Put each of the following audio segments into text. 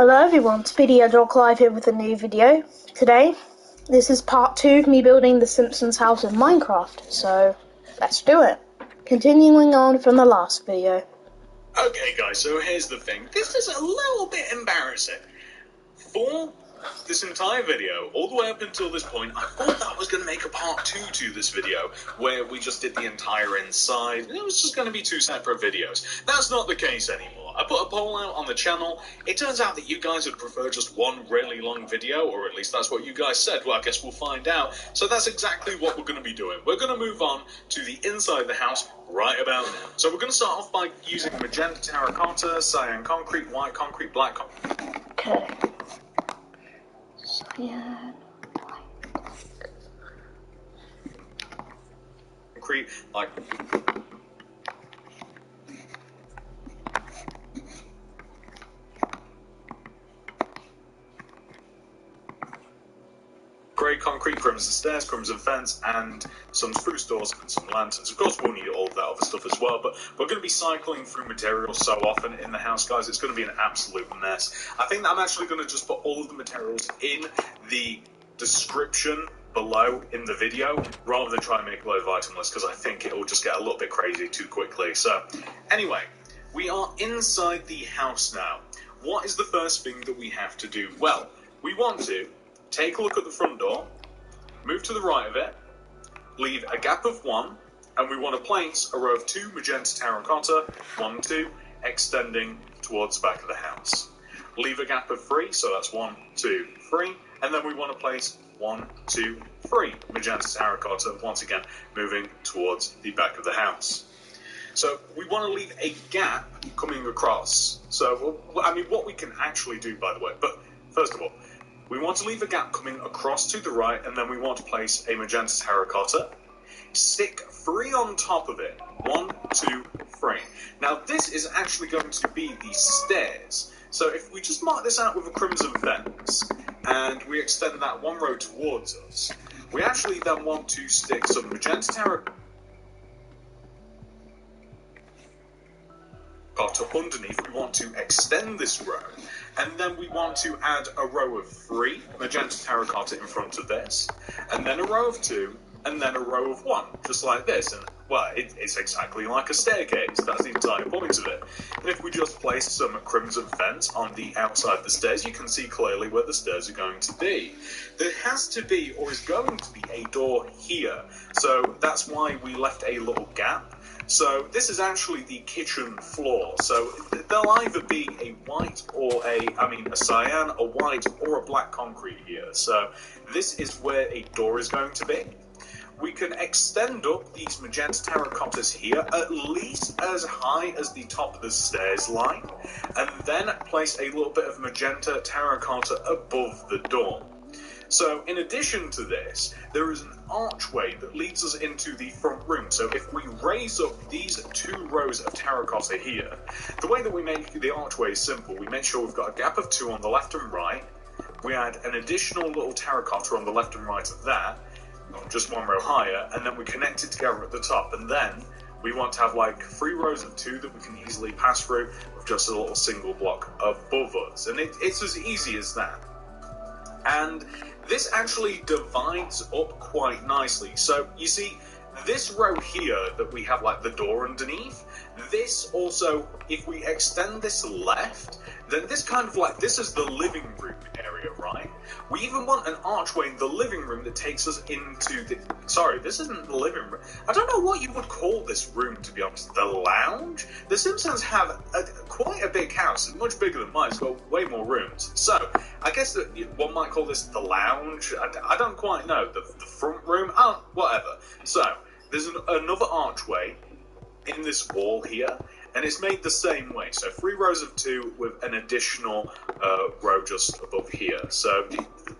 Hello everyone, Speedy Dog Live here with a new video. Today, this is part 2 of me building the Simpsons house in Minecraft, so let's do it. Continuing on from the last video. Okay guys, so here's the thing. This is a little bit embarrassing. For this entire video, all the way up until this point, I thought that I was going to make a part 2 to this video, where we just did the entire inside, and it was just going to be 2 separate videos. That's not the case anymore. I put a poll out on the channel. It turns out that you guys would prefer just one really long video, or at least that's what you guys said. Well, I guess we'll find out. So that's exactly what we're going to be doing. We're going to move on to the inside of the house right about now. So we're going to start off by using magenta terracotta, cyan concrete, white concrete, black concrete. Okay. Cyan, concrete, like grey concrete, crimson stairs, crimson fence, and some spruce doors and some lanterns. Of course, we'll need all of that other stuff as well, but we're going to be cycling through materials so often in the house, guys. It's going to be an absolute mess. I think that I'm actually going to just put all of the materials in the description below in the video, rather than try and make a load of item lists, because I think it will just get a little bit crazy too quickly. So, anyway, we are inside the house now. What is the first thing that we have to do? Well, we want to take a look at the front door, move to the right of it, leave a gap of 1, and we want to place a row of 2 magenta terracotta, 1, 2, extending towards the back of the house. Leave a gap of 3, so that's 1, 2, 3, and then we want to place 1, 2, 3 magenta terracotta, once again moving towards the back of the house. So we want to leave a gap coming across. So, I mean, what we can actually do, by the way, but first of all, we want to leave a gap coming across to the right, and then we want to place a magenta terracotta. Stick 3 on top of it. 1, 2, 3. Now, this is actually going to be the stairs. So if we just mark this out with a crimson fence, and we extend that 1 row towards us, we actually then want to stick some magenta terracotta underneath. We want to extend this row, and then we want to add a row of 3 magenta terracotta in front of this, and then a row of 2, and then a row of 1, just like this. And well, it's exactly like a staircase. That's the entire point of it. And if we just place some crimson fence on the outside of the stairs, you can see clearly where the stairs are going to be. There has to be, or is going to be, a door here, so that's why we left a little gap. So this is actually the kitchen floor. So there'll either be a white or a cyan, a white or a black concrete here. So this is where a door is going to be. We can extend up these magenta terracottas here at least as high as the top of the stairs line, and then place a little bit of magenta terracotta above the door. So, in addition to this, there is an archway that leads us into the front room. So if we raise up these 2 rows of terracotta here, the way that we make the archway is simple. We make sure we've got a gap of 2 on the left and right. We add an additional little terracotta on the left and right of that, just 1 row higher, and then we connect it together at the top. And then we want to have like 3 rows of 2 that we can easily pass through with just a little single block above us. And it's as easy as that. And this actually divides up quite nicely. So you see, this row here that we have like the door underneath, this also, if we extend this left, then this kind of like, this is the living room area, right? We even want an archway in the living room that takes us into the, sorry, this isn't the living room. I don't know what you would call this room, to be honest. The lounge? The Simpsons have quite a big house. It's much bigger than mine. It's got way more rooms. So, I guess that one might call this the lounge. I don't quite know. The front room? Oh, whatever. So, there's another archway in this wall here, and it's made the same way. So 3 rows of 2 with an additional row just above here. So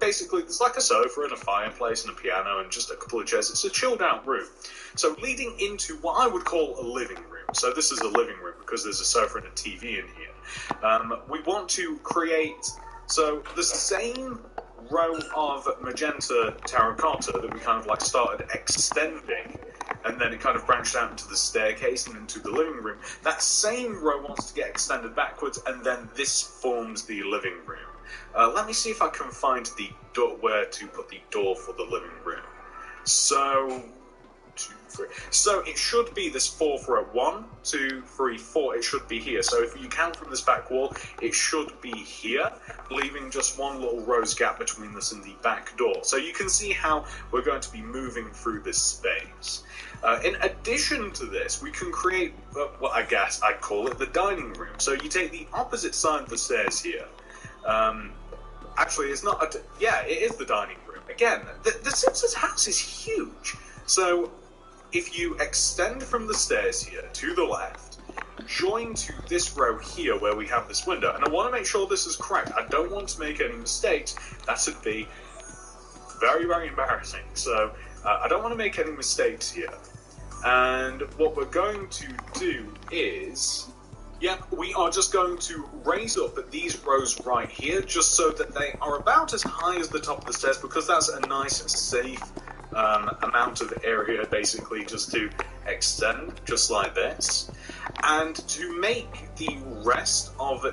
basically there's like a sofa and a fireplace and a piano and just a couple of chairs. It's a chilled out room. So leading into what I would call a living room. So this is a living room because there's a sofa and a TV in here. We want to create, so the same row of magenta terracotta that we kind of like started extending and then it kind of branched out into the staircase and into the living room. That same row wants to get extended backwards, and then this forms the living room. Let me see if I can find the door, where to put the door for the living room. So, 2, 3. So it should be this fourth row. 1, 2, 3, 4. It should be here. So if you count from this back wall, it should be here, leaving just one little rose gap between this and the back door. So you can see how we're going to be moving through this space. In addition to this, we can create what I guess I'd call it the dining room. So you take the opposite side of the stairs here. Actually, it's not. Yeah, it is the dining room. Again, the Simpsons house is huge. So if you extend from the stairs here to the left, join to this row here where we have this window, and I want to make sure this is correct. I don't want to make any mistakes. That would be very, very embarrassing. So I don't want to make any mistakes here. And what we're going to do is, we are just going to raise up these rows right here, just so that they are about as high as the top of the stairs, because that's a nice, safe amount of area, basically, just to extend, just like this. And to make the rest of the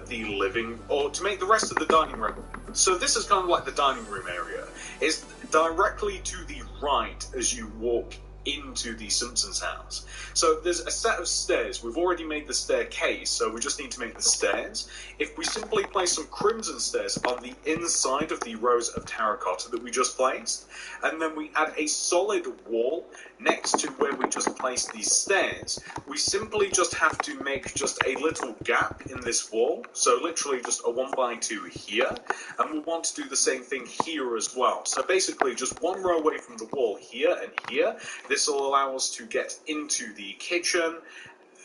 to make the rest of the dining room, so this is kind of like the dining room area, is directly to the right as you walk into the Simpsons house. So there's a set of stairs. We've already made the staircase, so we just need to make the stairs. If we simply place some crimson stairs on the inside of the rows of terracotta that we just placed, and then we add a solid wall next to where we just placed these stairs, we simply just have to make just a little gap in this wall, so literally just a 1x2 here, and we want to do the same thing here as well. So basically just one row away from the wall here and here. This will allow us to get into the kitchen.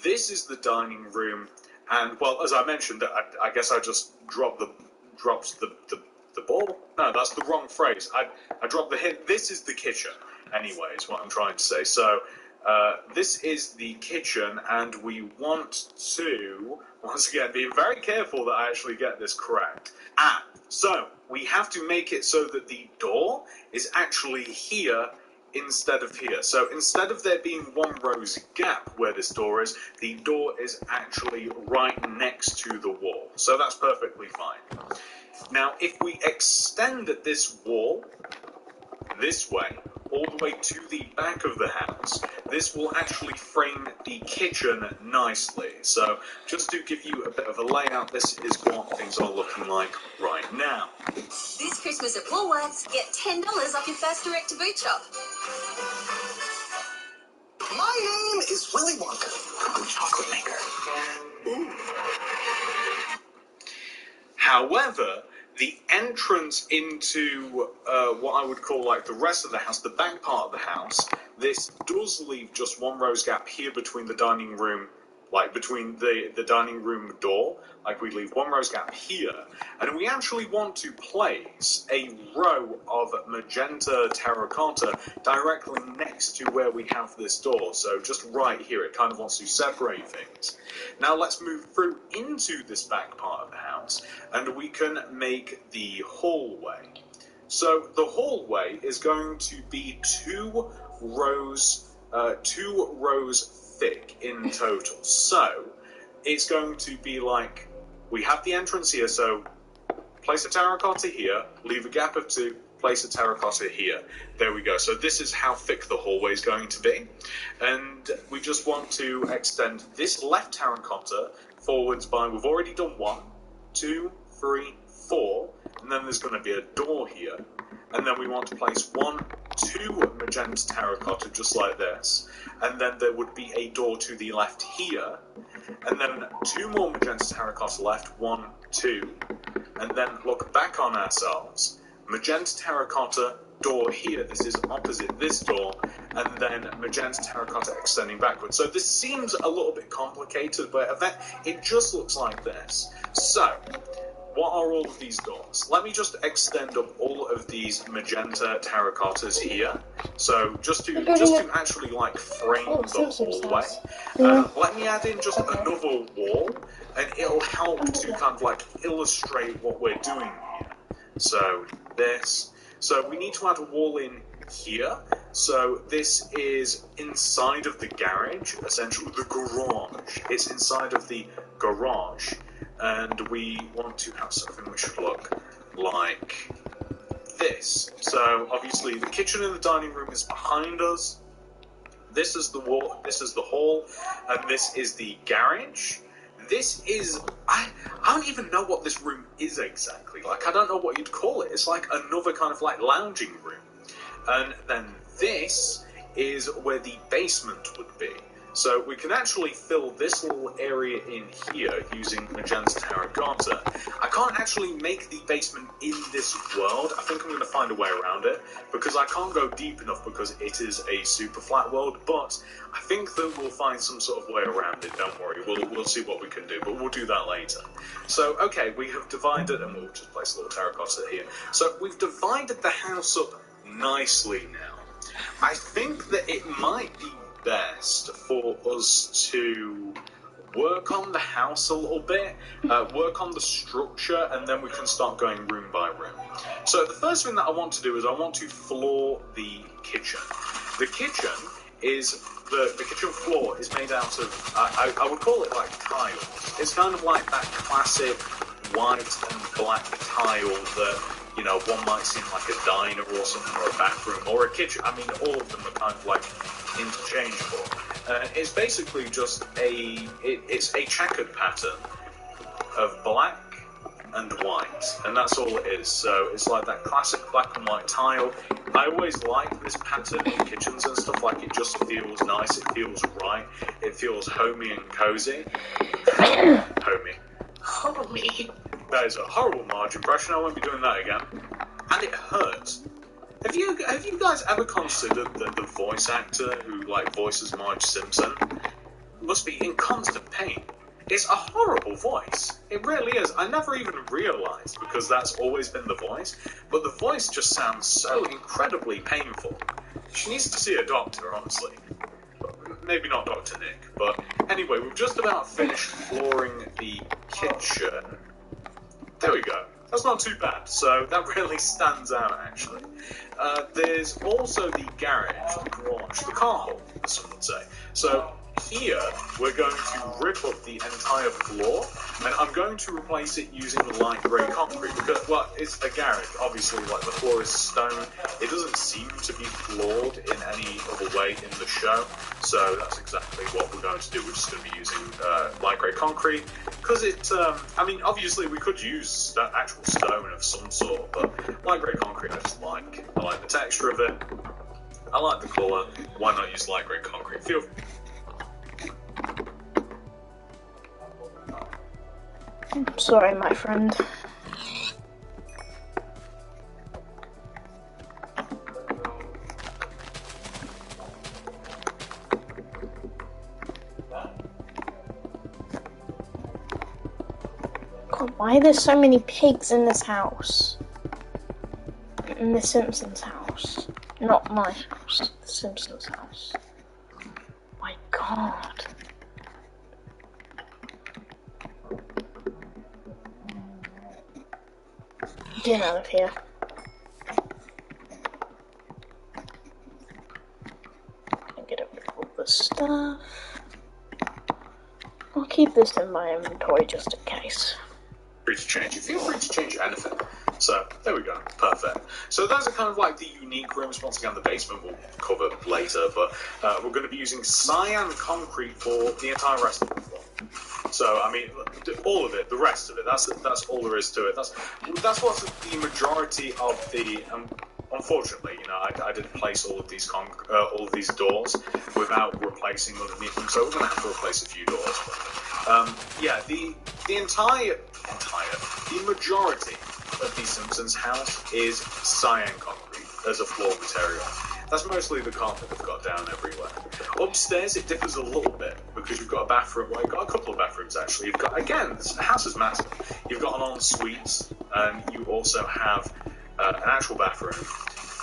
This is the dining room, and well, as I mentioned, I guess I just dropped the ball. No, that's the wrong phrase. I dropped the hint. This is the kitchen, anyway, is what I'm trying to say. So this is the kitchen, and we want to, once again, be very careful that I actually get this correct. So we have to make it so that the door is actually here instead of here. So instead of there being one rose gap where this door is, the door is actually right next to the wall. So that's perfectly fine. Now, if we extend this wall this way, all the way to the back of the house, this will actually frame the kitchen nicely. So just to give you a bit of a layout, this is what things are looking like right now. This Christmas at Woolworths, get $10 off your first direct-to-boot shop. My name is Willy Wonka. I'm a chocolate maker. Ooh. However, the entrance into what I would call like the rest of the house, the back part of the house, this does leave just one rose gap here between the dining room, like between the dining room door, like we leave one rose gap here, and we actually want to place a row of magenta terracotta directly next to where we have this door, so just right here. It kind of wants to separate things. Now let's move through into this back part of the house, and we can make the hallway. So the hallway is going to be two rows thick in total. So it's going to be like, we have the entrance here, so place a terracotta here, leave a gap of 2, place a terracotta here. There we go. So this is how thick the hallway is going to be. And we just want to extend this left terracotta forwards by, we've already done 1, 2, 3, 4, and then there's going to be a door here. And then we want to place 1, 2 magenta terracotta, just like this. And then there would be a door to the left here. And then 2 more magenta terracotta left, 1, 2. And then look back on ourselves. Magenta terracotta, door here. This is opposite this door. And then magenta terracotta extending backwards. So this seems a little bit complicated, but it just looks like this. So what are all of these doors? Let me just extend up all of these magenta terracottas here. So just to actually like frame the hallway. Let me add in just another wall, and it'll help to kind of like illustrate what we're doing here. So this. So we need to add a wall in here. So this is inside of the garage, essentially the garage. It's inside of the garage, and we want to have something which should look like this. So obviously the kitchen and the dining room is behind us. This is the wall, this is the hall, and this is the garage. This is, I don't even know what this room is exactly. Like, I don't know what you'd call it. It's like another kind of like lounging room. And then this is where the basement would be. So we can actually fill this little area in here using magenta terracotta. I can't actually make the basement in this world. I think I'm going to find a way around it, because I can't go deep enough because it is a super flat world, but I think that we'll find some sort of way around it, don't worry. We'll see what we can do, but we'll do that later. So, okay, we have divided, and we'll just place a little terracotta here. So we've divided the house up nicely now. I think that it might be best for us to work on the house a little bit, work on the structure, and then we can start going room by room. So the first thing that I want to do is I want to floor the kitchen. The kitchen is, the kitchen floor is made out of, I would call it like tile. It's kind of like that classic white and black tile that, you know, one might see in like a diner or something, or a bathroom, or a kitchen. I mean, all of them are kind of like interchangeable. It's basically just it's a checkered pattern of black and white, and that's all it is. So it's like that classic black and white tile. I always like this pattern in kitchens and stuff. Like, it just feels nice, it feels right, it feels homey and cozy. Homey. That is a horrible Marge impression. I won't be doing that again. And it hurts. Have you guys ever considered that the voice actor who like voices Marge Simpson must be in constant pain? It's a horrible voice. It really is. I never even realised, because that's always been the voice, but the voice just sounds so incredibly painful. She needs to see a doctor, honestly. Maybe not Dr. Nick, but anyway, we've just about finished flooring the kitchen. There we go. That's not too bad, so that really stands out, actually. There's also the garage, the garage, the car hole, as some would say. So here, we're going to rip up the entire floor, and I'm going to replace it using light grey concrete, because, well, it's a garage, obviously, like, the floor is stone. It doesn't seem to be floored in any other way in the show, so that's exactly what we're going to do. We're just going to be using light grey concrete, because it, I mean, obviously we could use actual stone of some sort, but light grey concrete I just like. I like the texture of it, I like the colour. Why not use light grey concrete? Sorry, my friend. God, why are there so many pigs in this house? In the Simpsons house. Not my house, the Simpsons house. My God. Get out of here. Get rid of all this stuff. I'll keep this in my inventory just in case. Free to change. You feel free to change anything. So, there we go. Perfect. So those are kind of like the unique rooms. Once again, the basement we'll cover later, but we're going to be using cyan concrete for the entire rest of the floor. So, I mean, all of it, the rest of it, that's all there is to it. That's what's the majority of the... unfortunately, you know, I didn't place all of these doors without replacing underneath them, so we're going to have to replace a few doors. But, yeah, the majority of the Simpsons house is cyan concrete as a floor material. That's mostly the carpet they've got down everywhere. Upstairs, it differs a little bit, because you've got a bathroom, well, you've got a couple of bathrooms, actually. You've got, again, the house is massive. You've got an ensuite, and you also have an actual bathroom,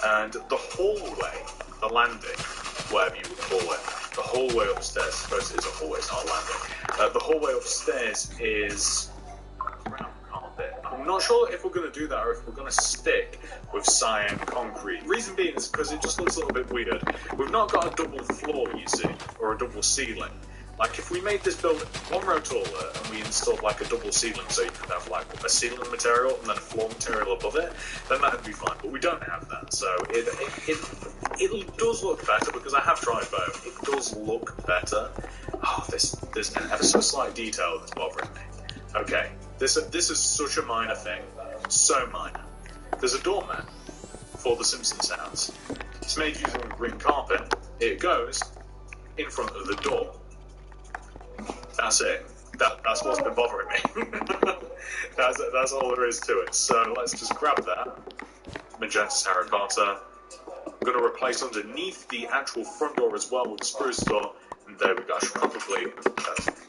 and the hallway, the landing, whatever you would call it, the hallway upstairs, I suppose it is a hallway, it's not a landing. The hallway upstairs is brown carpet. I'm not sure if we're going to do that or if we're going to stick with cyan concrete. Reason being is because it just looks a little bit weird. We've not got a double floor, you see, or a double ceiling. Like, if we made this building one row taller and we installed, like, a double ceiling, so you could have, like, a ceiling material and then a floor material above it, then that would be fine. But we don't have that, so it does look better, because I have tried both. It does look better. Oh, there's an ever so slight detail that's bothering me. Okay, this is such a minor thing. So minor. There's a doormat for the Simpsons house. It's made using a green carpet. It goes in front of the door. That's it. That's what's been bothering me. that's all there is to it. So let's just grab that. Magenta terracotta. I'm going to replace underneath the actual front door as well with the spruce door. And there we go. I should probably...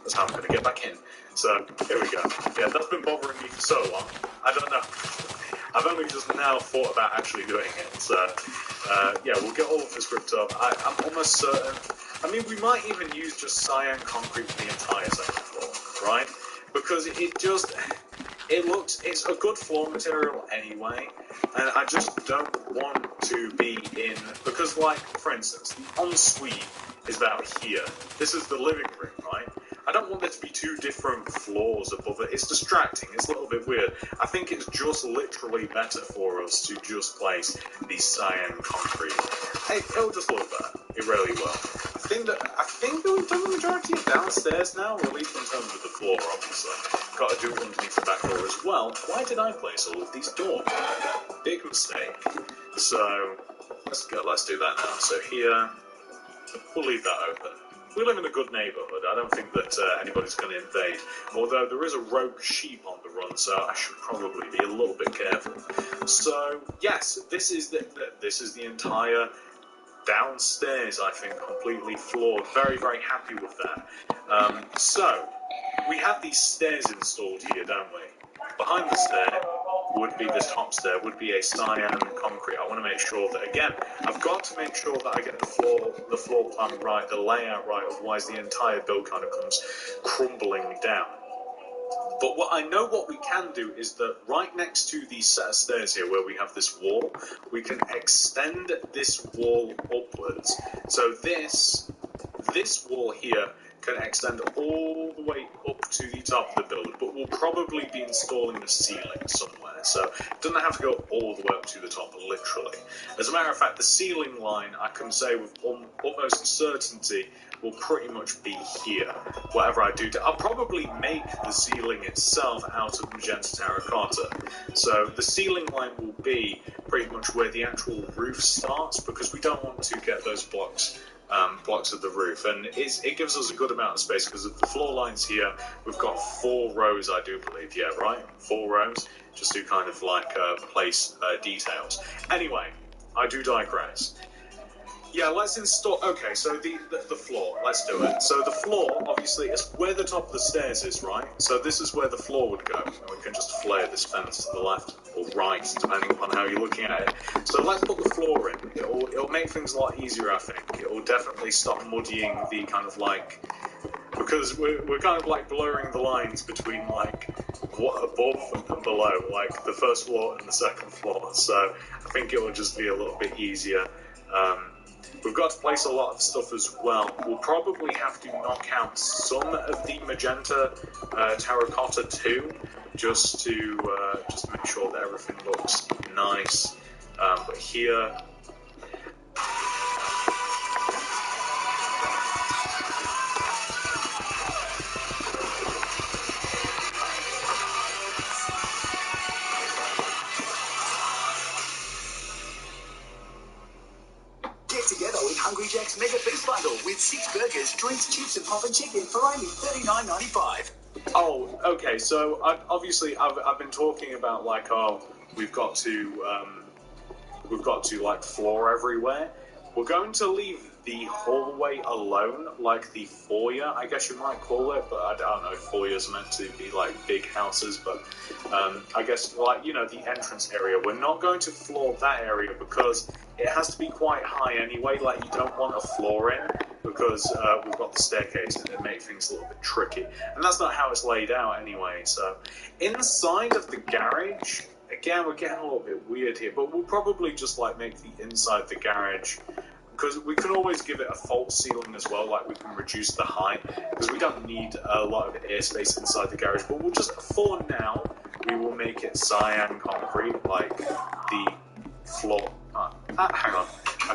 That's how I'm going to get back in. So, here we go. Yeah, that's been bothering me for so long. I don't know. I've only just now thought about actually doing it. So, yeah, we'll get all of this ripped up. I'm almost certain... I mean, we might even use just cyan concrete for the entire second floor, right? Because it's a good floor material anyway, and I just don't want to be in, because, like, for instance, the ensuite is about here. This is the living room, right? I don't want there to be two different floors above it. It's distracting. It's a little bit weird. I think it's just literally better for us to just place the cyan concrete. Hey, it'll just look better. It really will. I think that we've done the majority of downstairs now, or at least in terms of the floor, obviously. Got to do it underneath the back door as well. Why did I place all of these doors? Big mistake. So let's do that now. So here, we'll leave that open. We live in a good neighbourhood. I don't think that anybody's going to invade. Although there is a rogue sheep on the run, so I should probably be a little bit careful. So yes, this is the entire downstairs. I think completely floored. Very, very happy with that. So we have these stairs installed here, don't we? Behind the stair would be this top stair, would be a cyan concrete. I want to make sure that, again, I've got to make sure that I get the floor plan right, the layout right, otherwise the entire build kind of comes crumbling down. But what we can do is that right next to the set of stairs here, where we have this wall, we can extend this wall upwards. So this wall here can extend all the way up to the top of the build, but we'll probably be installing a ceiling somewhere, so it doesn't have to go all the way up to the top, literally. As a matter of fact, the ceiling line, I can say with utmost certainty, will pretty much be here, whatever I do. I'll probably make the ceiling itself out of magenta terracotta, so the ceiling line will be pretty much where the actual roof starts, because we don't want to get those blocks of the roof, and it gives us a good amount of space, because of the floor lines here, we've got 4 rows, I do believe, yeah, right? 4 rows, just to kind of like place details. Anyway, I do digress. Yeah, let's install... Okay, so the floor, let's do it. So the floor, obviously, is where the top of the stairs is, right? So this is where the floor would go. And we can just flare this fence to the left or right, depending upon how you're looking at it. So let's put the floor in. It'll make things a lot easier, I think. It'll definitely stop muddying the kind of like... Because we're kind of like blurring the lines between like what above and below, like the first floor and the second floor. So I think it will just be a little bit easier. We've got to place a lot of stuff as well. We'll probably have to knock out some of the magenta terracotta too, just to make sure that everything looks nice. But here... Hungry Jack's Mega Feast Bundle with 6 burgers, drinks, chips and pop and chicken for only $39.95. Oh, okay. So I've been talking about like, oh, we've got to like floor everywhere. We're going to leave the hallway alone, like the foyer, I guess you might call it, but I don't know if foyers are meant to be like big houses, but I guess like, you know, the entrance area. We're not going to floor that area because it has to be quite high anyway, like you don't want a floor in because we've got the staircase and it makes things a little bit tricky. And that's not how it's laid out anyway. So inside of the garage, again, we're getting a little bit weird here, but we'll probably just like make the inside the garage, because we can always give it a false ceiling as well, like we can reduce the height, because we don't need a lot of airspace inside the garage. But we'll just, for now, we will make it cyan concrete, like the floor. Hang on, I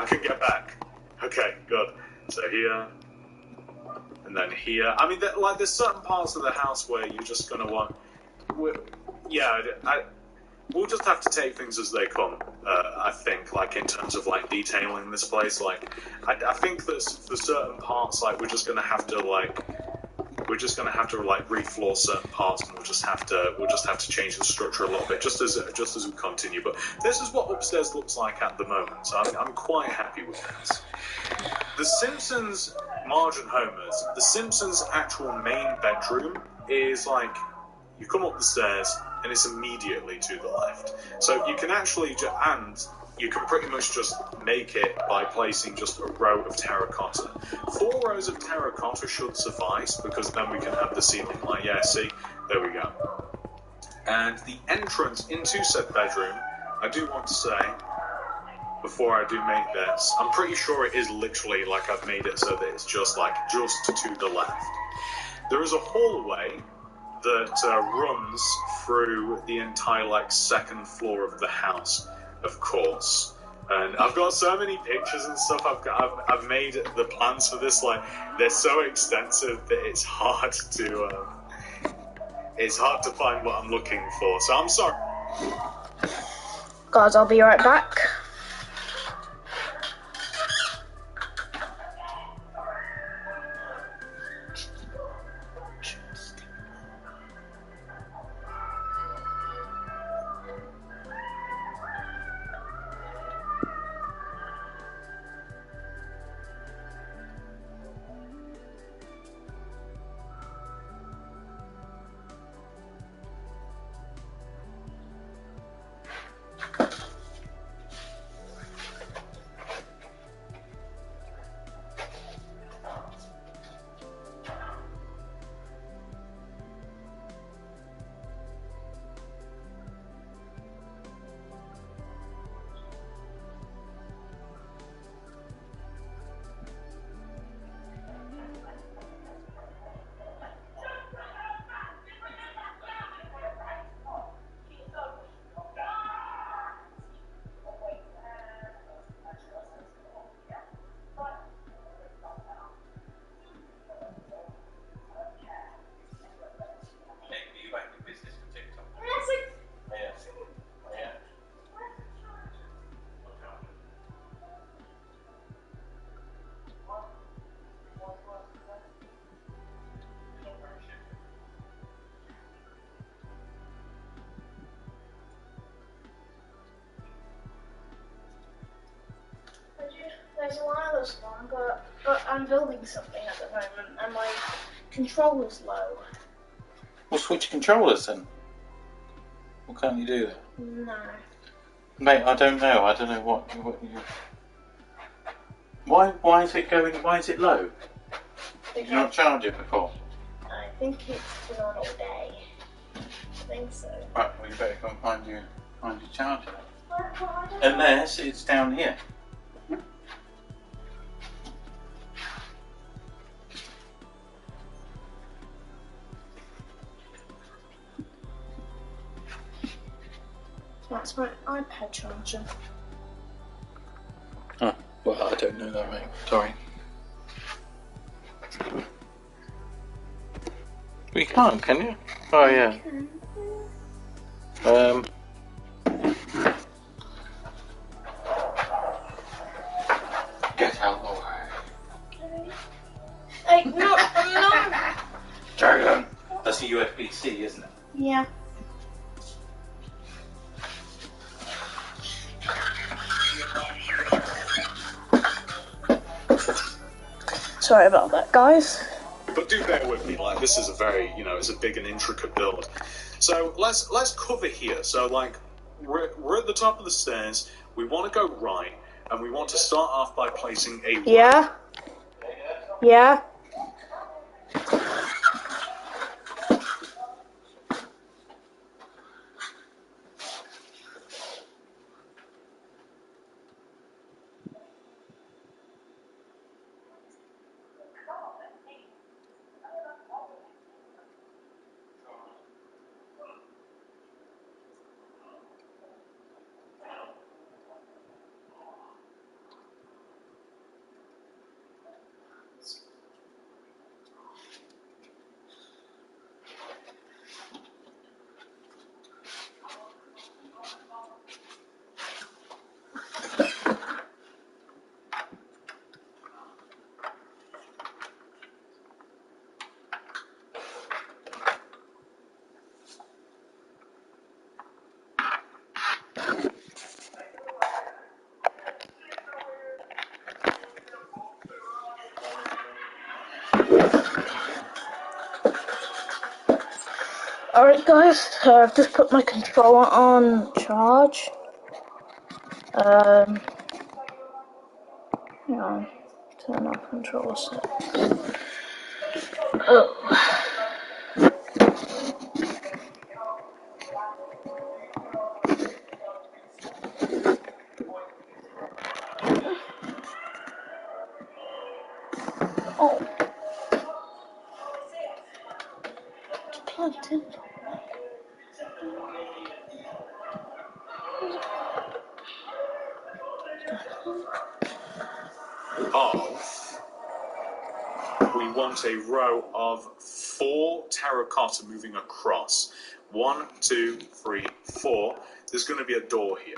can get back. Okay, good. So here, and then here. I mean, there's certain parts of the house where you're just gonna want. We'll just have to take things as they come. I think, like in terms of like detailing this place, like I think that for certain parts, like we're just gonna have to refloor certain parts, and we'll just have to change the structure a little bit, just as we continue. But this is what upstairs looks like at the moment, so I'm quite happy with this. The Simpsons Margin Homers, the Simpsons' actual main bedroom is like, you come up the stairs and it's immediately to the left. So you can actually, you can pretty much just make it by placing just a row of terracotta. 4 rows of terracotta should suffice, because then we can have the ceiling light. Yeah, see? There we go. And the entrance into said bedroom, I do want to say, before I do make this, I'm pretty sure it is literally like I've made it so that it's just to the left. There is a hallway that runs through the entire like second floor of the house, of course. And I've got so many pictures and stuff. I've made the plans for this, like they're so extensive that it's hard to find what I'm looking for. So I'm sorry. Guys, I'll be right back. There's a wireless one, but I'm building something at the moment, and my controller's low. Well, switch controllers then. What can't you do? No. Mate, I don't know. I don't know what you... Why is it going? Why is it low? Did you not charge it before? I think it's been on all day. I think so. Right, well you better go and find your charger. Unless it's down here. That's my iPad charger. Oh, well, I don't know that, mate. Sorry. We can't, can you? Oh, yeah. Get out of the way. Hey, no! Dragon! That's a USB-C, isn't it? Yeah. Sorry about that, guys. But do bear with me, like this is a very, it's a big and intricate build. So let's cover here. So like we're at the top of the stairs. We want to go right, and we want to start off by placing a Yeah. Yeah? Alright guys, so I've just put my controller on charge. Hang on, turn off controller set. Oh. Oh. It's plugged in. We want a row of 4 terracotta moving across. 1, 2, 3, 4. There's going to be a door here.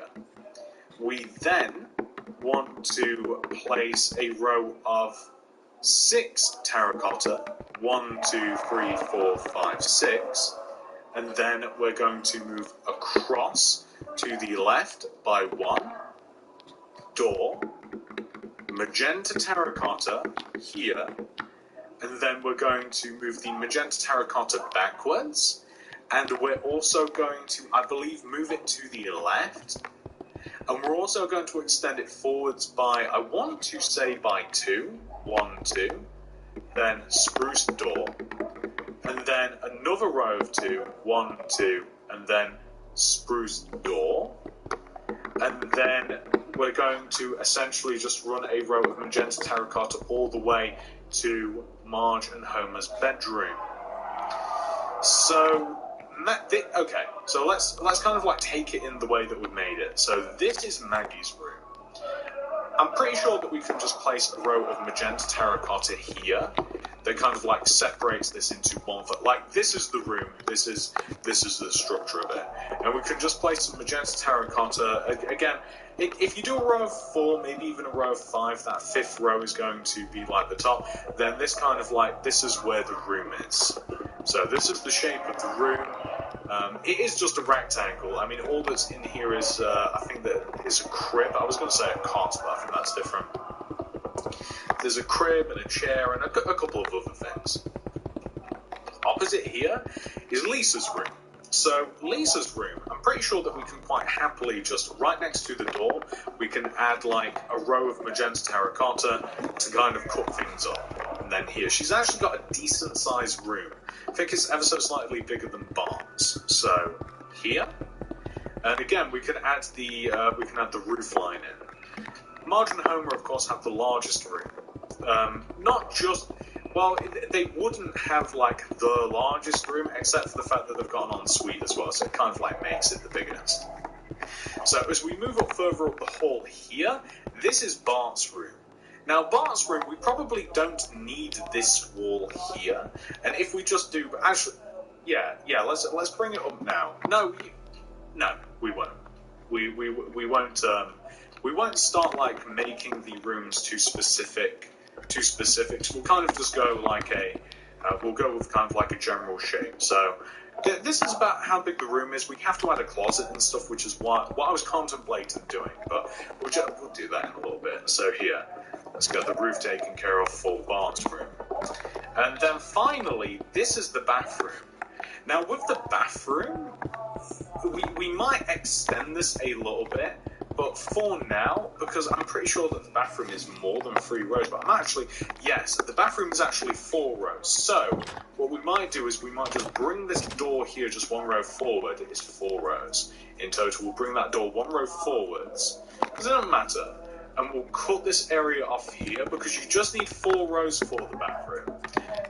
We then want to place a row of 6 terracotta. 1, 2, 3, 4, 5, 6. And then we're going to move across to the left by 1. Door. Magenta terracotta here. And then we're going to move the magenta terracotta backwards. And we're also going to, I believe, move it to the left. And we're also going to extend it forwards by, I want to say by 2. 1, 2. Then spruce door. And then another row of 2. 1, 2. And then spruce door. And then we're going to essentially just run a row of magenta terracotta all the way to Marge and Homer's bedroom. So, okay, so let's kind of like take it in the way that we've made it. So this is Maggie's room. I'm pretty sure that we can just place a row of magenta terracotta here that kind of like separates this into one foot. Like this is the room, this is the structure of it, and we can just place some magenta terracotta again. If you do a row of 4, maybe even a row of 5, that 5th row is going to be like the top. Then this kind of like this is where the room is. So this is the shape of the room. It is just a rectangle. I mean, all that's in here is, I think that is a crib. I was going to say a cot, but I think that's different. There's a crib and a chair and a couple of other things. Opposite here is Lisa's room. So Lisa's room, I'm pretty sure that we can quite happily just right next to the door, we can add like a row of magenta terracotta to kind of cut things up. And then here, she's actually got a decent sized room. I think it's ever so slightly bigger than Bart's. So here, and again we can add the roof line in. Marge and Homer, of course, have the largest room. Not just. Well, they wouldn't have, like, the largest room, except for the fact that they've got an ensuite as well, so it kind of, like, makes it the biggest. So, as we move up further up the hall here, this is Bart's room. Now, Bart's room, we probably don't need this wall here, and if we just do... Actually, yeah, let's bring it up now. No, we won't. We won't start, like, making the rooms too specific. We'll kind of just go like we'll go with kind of like a general shape. So this is about how big the room is. We have to add a closet and stuff, which is what I was contemplating doing, but we'll do that in a little bit. So here, let's get the roof taken care of for Bart's room. And then finally, this is the bathroom. Now with the bathroom, we might extend this a little bit, But for now, because I'm pretty sure that the bathroom is more than 3 rows, but yes, the bathroom is actually 4 rows. So what we might do is we might just bring this door here just 1 row forward. It is 4 rows in total. We'll bring that door 1 row forwards, because it doesn't matter. And we'll cut this area off here, because you just need 4 rows for the bathroom.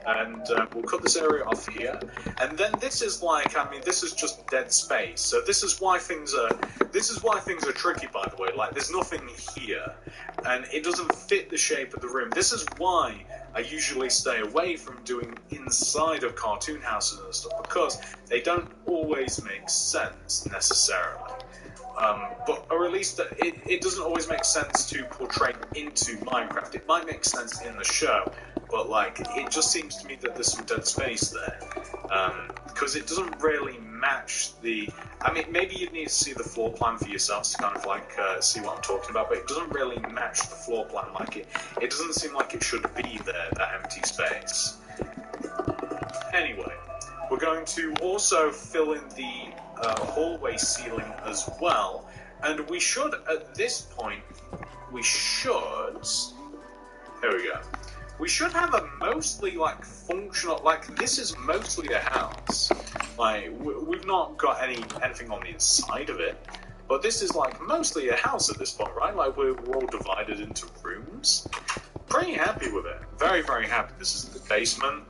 And we'll cut this area off here. And then this is this is just dead space. So this is why things are tricky, by the way. Like, there's nothing here, and it doesn't fit the shape of the room. This is why I usually stay away from doing inside of cartoon houses and stuff, because they don't always make sense necessarily. Or at least it doesn't always make sense to portray into Minecraft. It might make sense in the show, but it just seems to me that there's some dead space there, because it doesn't really match the. I mean, maybe you'd need to see the floor plan for yourself to kind of see what I'm talking about, but it doesn't really match the floor plan. It doesn't seem like it should be there, that empty space. Anyway, we're going to also fill in the hallway ceiling as well, and we should, at this point, here we go. We should have a mostly functional, this is mostly a house. We've not got anything on the inside of it, but this is mostly a house at this point, right? We're all divided into rooms. Pretty happy with it. Very, very happy. This is the basement.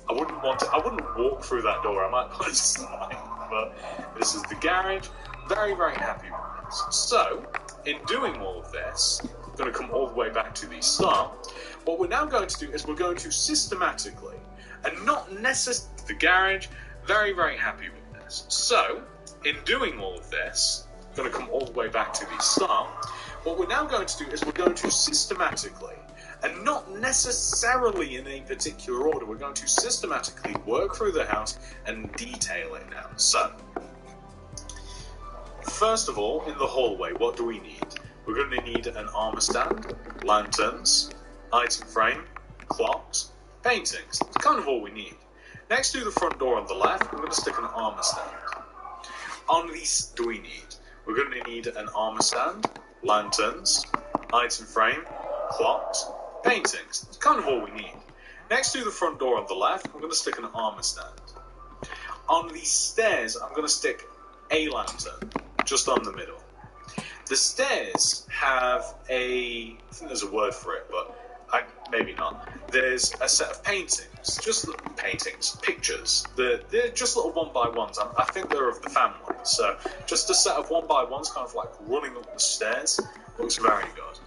I wouldn't walk through that door. I might put a sign, but this is the garage. Very, very happy with this. So, in doing all of this, I'm going to come all the way back to the start. What we're now going to do is we're going to systematically, and not necessarily the garage, very, very happy with this. So, in doing all of this, I'm going to come all the way back to the start. What we're now going to do is we're going to systematically, and not necessarily in a particular order, we're going to systematically work through the house and detail it now. So, first of all, in the hallway, what do we need? We're going to need an armor stand, lanterns, item frame, clocks, paintings. That's kind of all we need. Next to the front door on the left, I'm going to stick an armor stand. On these, do we need? We're going to need an armor stand, lanterns, item frame, clocks, paintings. That's kind of all we need. Next to the front door on the left, I'm going to stick an armor stand. On the stairs, I'm going to stick a lantern, just on the middle. The stairs have I think there's a word for it, but maybe not. There's a set of paintings, pictures. They're just little 1x1s. I think they're of the family. So just a set of 1x1s kind of running up the stairs. Looks very good.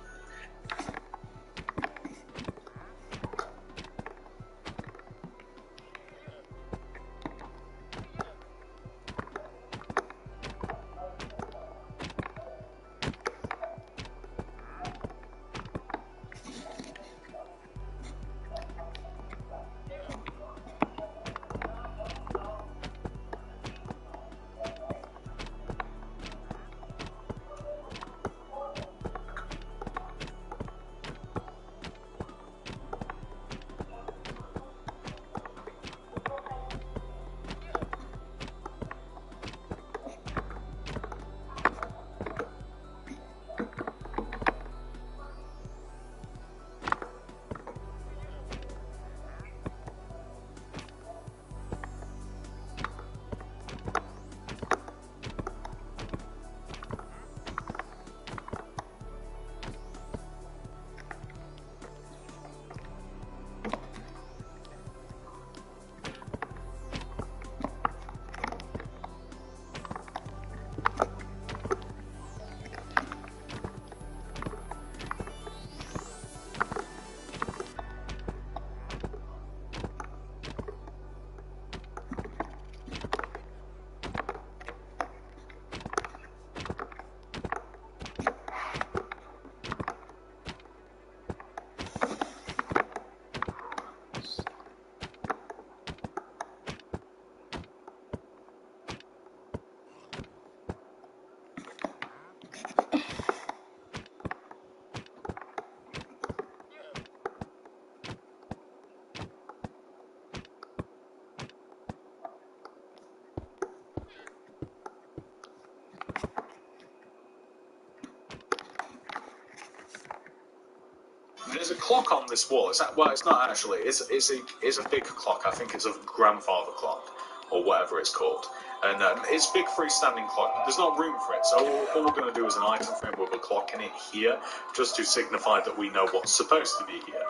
there's a clock on this wall. Well, it's not actually. It's a big clock. I think it's a grandfather clock, or whatever it's called. And it's a big freestanding clock. There's not room for it, so all we're going to do is an item frame with a clock in it here, just to signify that we know what's supposed to be here.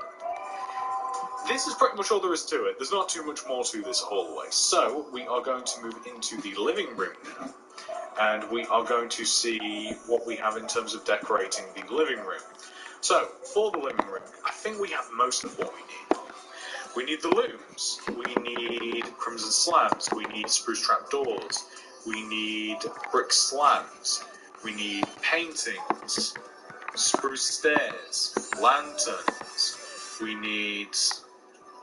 This is pretty much all there is to it. There's not too much more to this hallway. So we are going to move into the living room now. And we are going to see what we have in terms of decorating the living room. So, for the living room, I think we have most of what we need. We need the looms, we need crimson slabs, we need spruce trapdoors, we need brick slabs, we need paintings, spruce stairs, lanterns, we need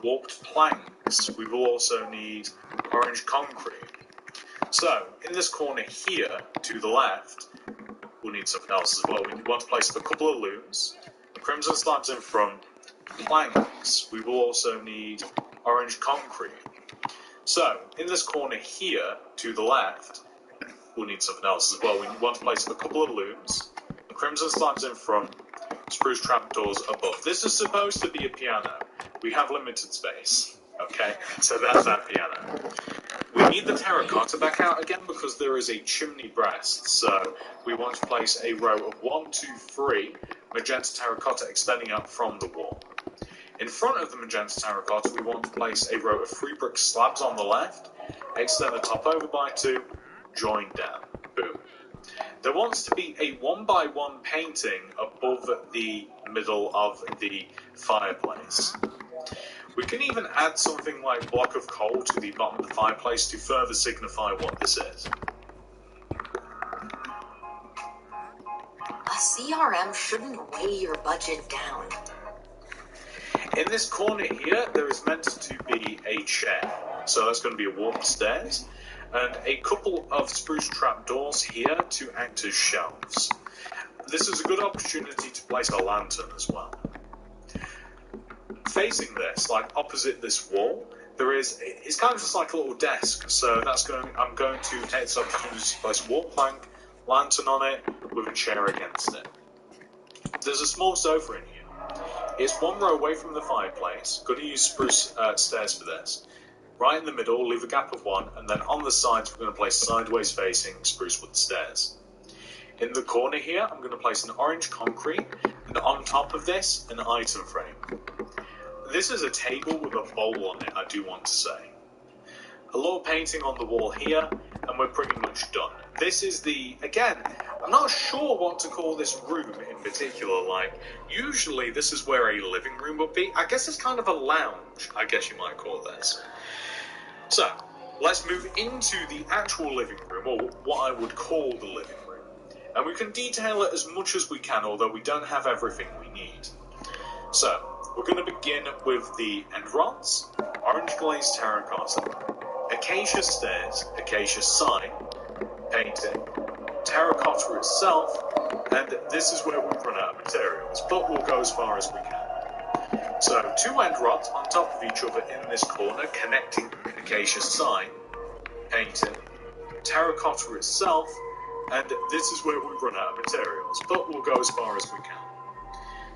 warped planks, we will also need orange concrete. So, in this corner here, to the left, we'll need something else as well. We want to place a couple of looms, crimson slabs in front, planks. We will also need orange concrete. So, in this corner here, to the left, we'll need something else as well. We want to place a couple of looms, crimson slabs in front, spruce trapdoors above. This is supposed to be a piano. We have limited space. Okay, so that's our piano. We need the terracotta back out again because there is a chimney breast, so we want to place a row of 1, 2, 3 magenta terracotta extending out from the wall. In front of the magenta terracotta, we want to place a row of 3 brick slabs on the left, extend the top over by 2, join down. Boom. There wants to be a 1x1 painting above the middle of the fireplace. We can even add something like block of coal to the bottom of the fireplace to further signify what this is. A CRM shouldn't weigh your budget down. In this corner here, there is meant to be a chair. So that's going to be a warped stairs, and a couple of spruce trapdoors here to act as shelves. This is a good opportunity to place a lantern as well. Facing this, like opposite this wall, it's kind of just like a little desk. So I'm going to take this opportunity to place a wall plank, lantern on it, with a chair against it. There's a small sofa in here. It's 1 row away from the fireplace. Going to use spruce stairs for this. Right in the middle, leave a gap of 1, and then on the sides we're going to place sideways facing spruce wood stairs. In the corner here, I'm going to place an orange concrete, and on top of this, an item frame. This is a table with a bowl on it, I do want to say. A lot of painting on the wall here, and we're pretty much done. This is again, I'm not sure what to call this room in particular. Like, usually this is where a living room would be. I guess it's kind of a lounge, I guess you might call this. So, let's move into the actual living room, or what I would call the living room. And we can detail it as much as we can, although we don't have everything we need. So, we're going to begin with the end rods, orange glazed terracotta, acacia stairs, acacia sign, painting, terracotta itself, and this is where we run out of materials, but we'll go as far as we can. So 2 end rods on top of each other in this corner, connecting acacia sign, painting, terracotta itself, and this is where we run out of materials, but we'll go as far as we can.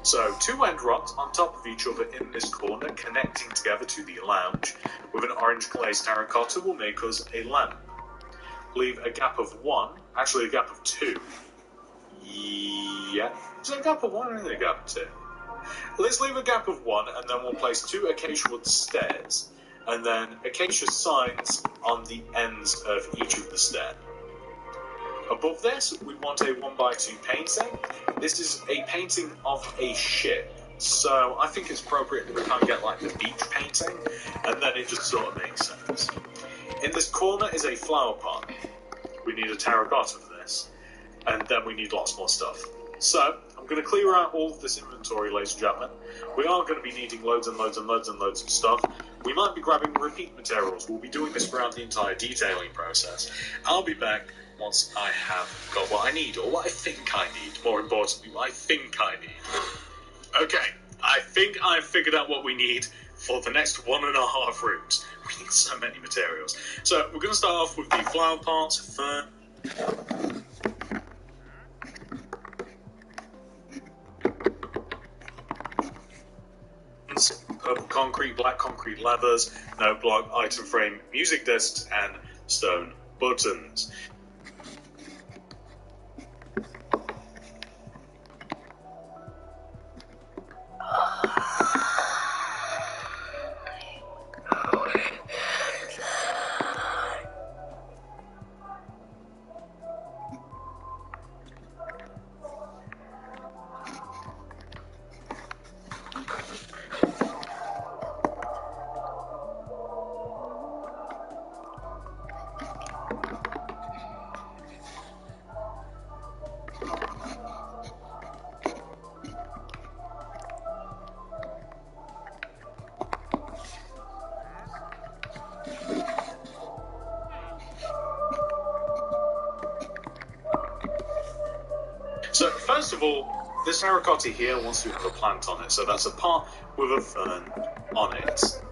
So 2 end rods on top of each other in this corner, connecting together to the lounge, with an orange glazed terracotta will make us a lamp. Leave a gap of 1, actually a gap of 2. Yeah, is it a gap of 1 or is it a gap of 2? Let's leave a gap of 1, and then we'll place 2 acacia wood stairs, and then acacia signs on the ends of each of the stairs. Above this, we want a 1x2 painting. This is a painting of a ship, so I think it's appropriate that we can't get like the beach painting, and then it just sort of makes sense. In this corner is a flower pot. We need a terracotta for this, and then we need lots more stuff. So, I'm going to clear out all of this inventory, ladies and gentlemen. We are going to be needing loads and loads and loads and loads of stuff. We might be grabbing repeat materials. We'll be doing this throughout the entire detailing process. I'll be back once I have got what I need, or what I think I need. More importantly, what I think I need. Okay, I think I've figured out what we need for the next 1.5 rooms. We need so many materials. So, we're going to start off with the flower pots, fern. purple concrete, black concrete levers, note block, item frame, music discs, and stone buttons. So first of all, this terracotta here wants to have a plant on it, so that's a part with a fern on it.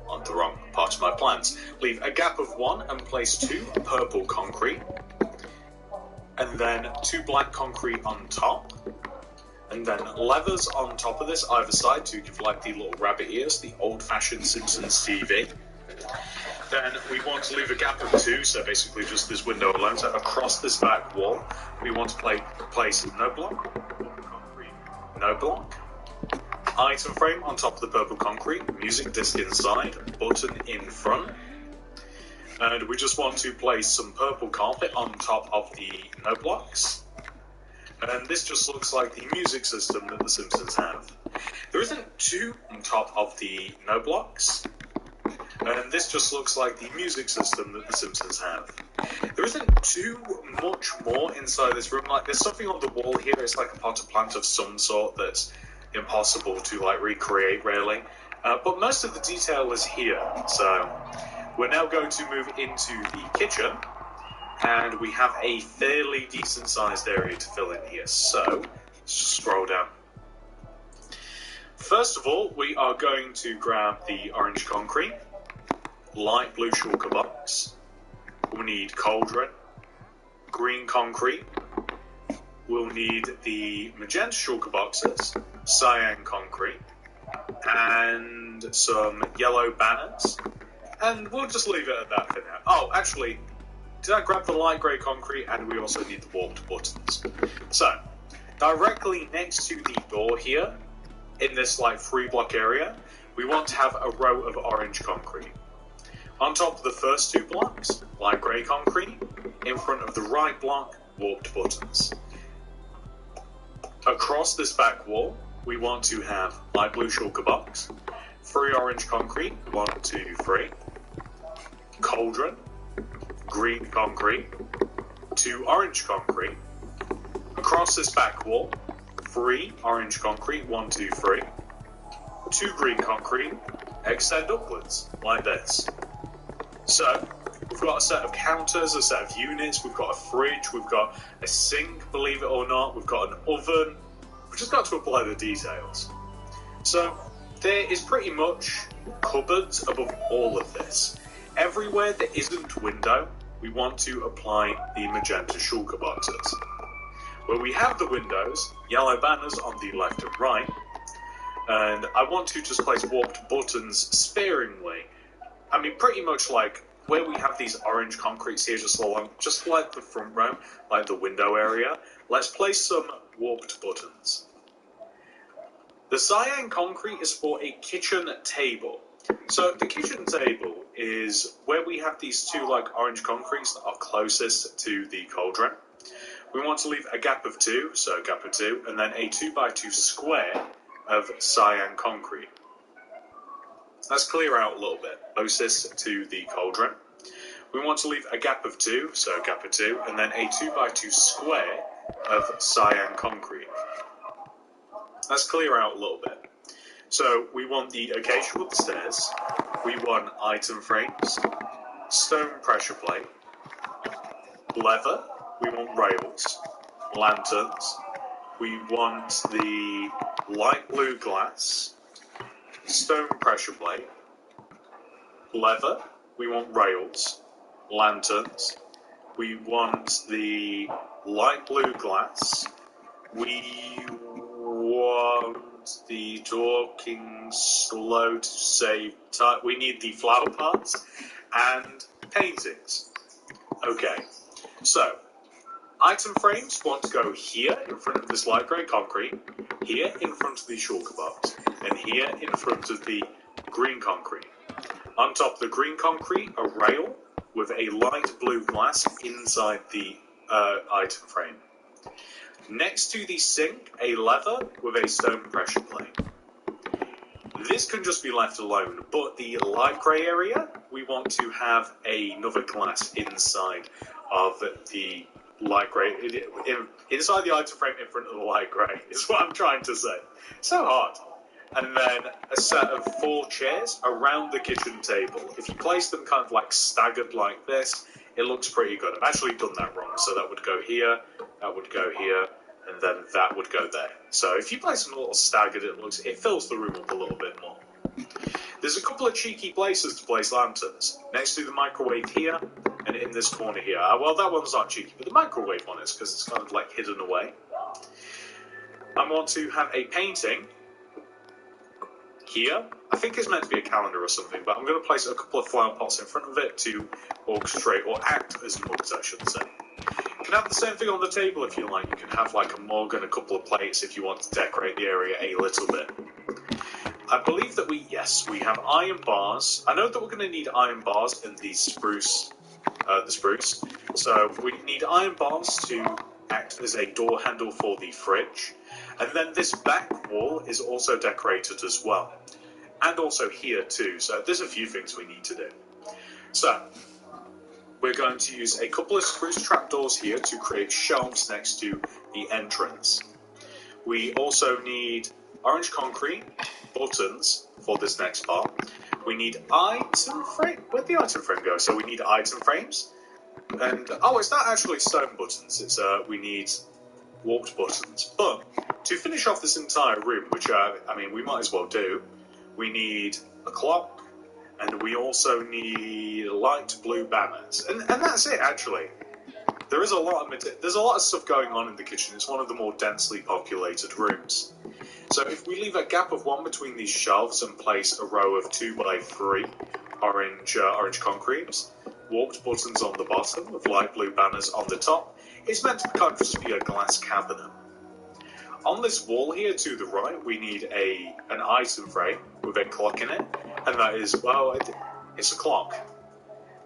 On the wrong part of my plants. Leave a gap of 1 and place 2 purple concrete, and then 2 black concrete on top, and then levers on top of this either side to give like the little rabbit ears, the old-fashioned Simpsons TV. Then we want to leave a gap of 2, so basically just this window alone. So across this back wall, we want to place no block, no block, item frame on top of the purple concrete, music disc inside, button in front. And we just want to place some purple carpet on top of the no blocks. And this just looks like the music system that the Simpsons have. There isn't 2 on top of the no blocks. And this just looks like the music system that the Simpsons have. There isn't too much more inside this room. Like, there's something on the wall here. It's like a potted plant of some sort that's impossible to like recreate, really. But most of the detail is here. So we're now going to move into the kitchen, and we have a fairly decent-sized area to fill in here. So let's just scroll down. First of all, we are going to grab the orange concrete, light blue shulker box. We'll need cauldron, green concrete. We'll need the magenta shulker boxes, cyan concrete, and some yellow banners. And we'll just leave it at that for now. Oh, actually, did I grab the light grey concrete? And we also need the warped buttons. So, directly next to the door here, in this like 3-block area, we want to have a row of orange concrete. On top of the first 2 blocks, light grey concrete. In front of the right block, warped buttons. Across this back wall, we want to have light blue shulker box, 3 orange concrete, 1, 2, 3, cauldron, green concrete, 2 orange concrete. Across this back wall, 3 orange concrete, 1, 2, 3, 2 green concrete, extend upwards, like this. So, we've got a set of counters, a set of units, we've got a fridge, we've got a sink, believe it or not, we've got an oven. We've just got to apply the details. So, there is pretty much cupboards above all of this. Everywhere there isn't window, we want to apply the magenta shulker boxes. Where we have the windows, yellow banners on the left and right, and I want to just place warped buttons sparingly. I mean, pretty much like where we have these orange concretes here just along, just like the front row, like the window area, let's place some warped buttons. The cyan concrete is for a kitchen table. So the kitchen table is where we have these 2 like orange concretes that are closest to the cauldron. We want to leave a gap of 2, so a gap of 2, and then a 2x2 square of cyan concrete. Let's clear out a little bit, closest to the cauldron. We want to leave a gap of 2, so a gap of 2, and then a 2x2 square of cyan concrete. Let's clear out a little bit. So we want the acacia wood stairs, we want item frames, stone pressure plate, leather, we want rails, lanterns, we want the light blue glass, stone pressure plate, leather, we want rails, lanterns, we want the light blue glass, we want the talking slow to save time. We need the flower pots and paintings. Okay, so item frames want to go here in front of this light grey concrete, here in front of the shulker box, and here in front of the green concrete. On top of the green concrete, a rail with a light blue glass inside the item frame. Next to the sink, a lever with a stone pressure plate. This can just be left alone, but the light grey area, we want to have another glass inside of the light grey, inside the item frame in front of the light grey, is what I'm trying to say. So hard. And then a set of 4 chairs around the kitchen table. If you place them kind of like staggered like this, it looks pretty good. I've actually done that wrong, so that would go here, that would go here, and then that would go there. So if you place them a little staggered, it fills the room up a little bit more. There's a couple of cheeky places to place lanterns. Next to the microwave here, and in this corner here. Well, that one's not cheeky, but the microwave one is, because it's kind of like hidden away. I want to have a painting here. I think it's meant to be a calendar or something, but I'm going to place a couple of flower pots in front of it to orchestrate, or act as mugs, I should say. You can have the same thing on the table if you like. You can have like a mug and a couple of plates if you want to decorate the area a little bit. I believe that we have iron bars. I know that we're going to need iron bars in the spruce. So we need iron bars to act as a door handle for the fridge. And then this back wall is also decorated as well. And also here too. So there's a few things we need to do. So we're going to use a couple of spruce trapdoors here to create shelves next to the entrance. We also need orange concrete, buttons for this next part. We need item frame. Where'd the item frame go? So we need item frames. And it's not actually stone buttons. It's we need warped buttons. But to finish off this entire room, which we might as well do, we need a clock, and we also need light blue banners, and that's it actually. There's a lot of stuff going on in the kitchen. It's one of the more densely populated rooms. So if we leave a gap of 1 between these shelves and place a row of 2 by 3 orange concretes, warped buttons on the bottom with light blue banners on the top, it's meant to kind of just be a glass cabinet. On this wall here to the right, we need an item frame with a clock in it, and that is, it's a clock.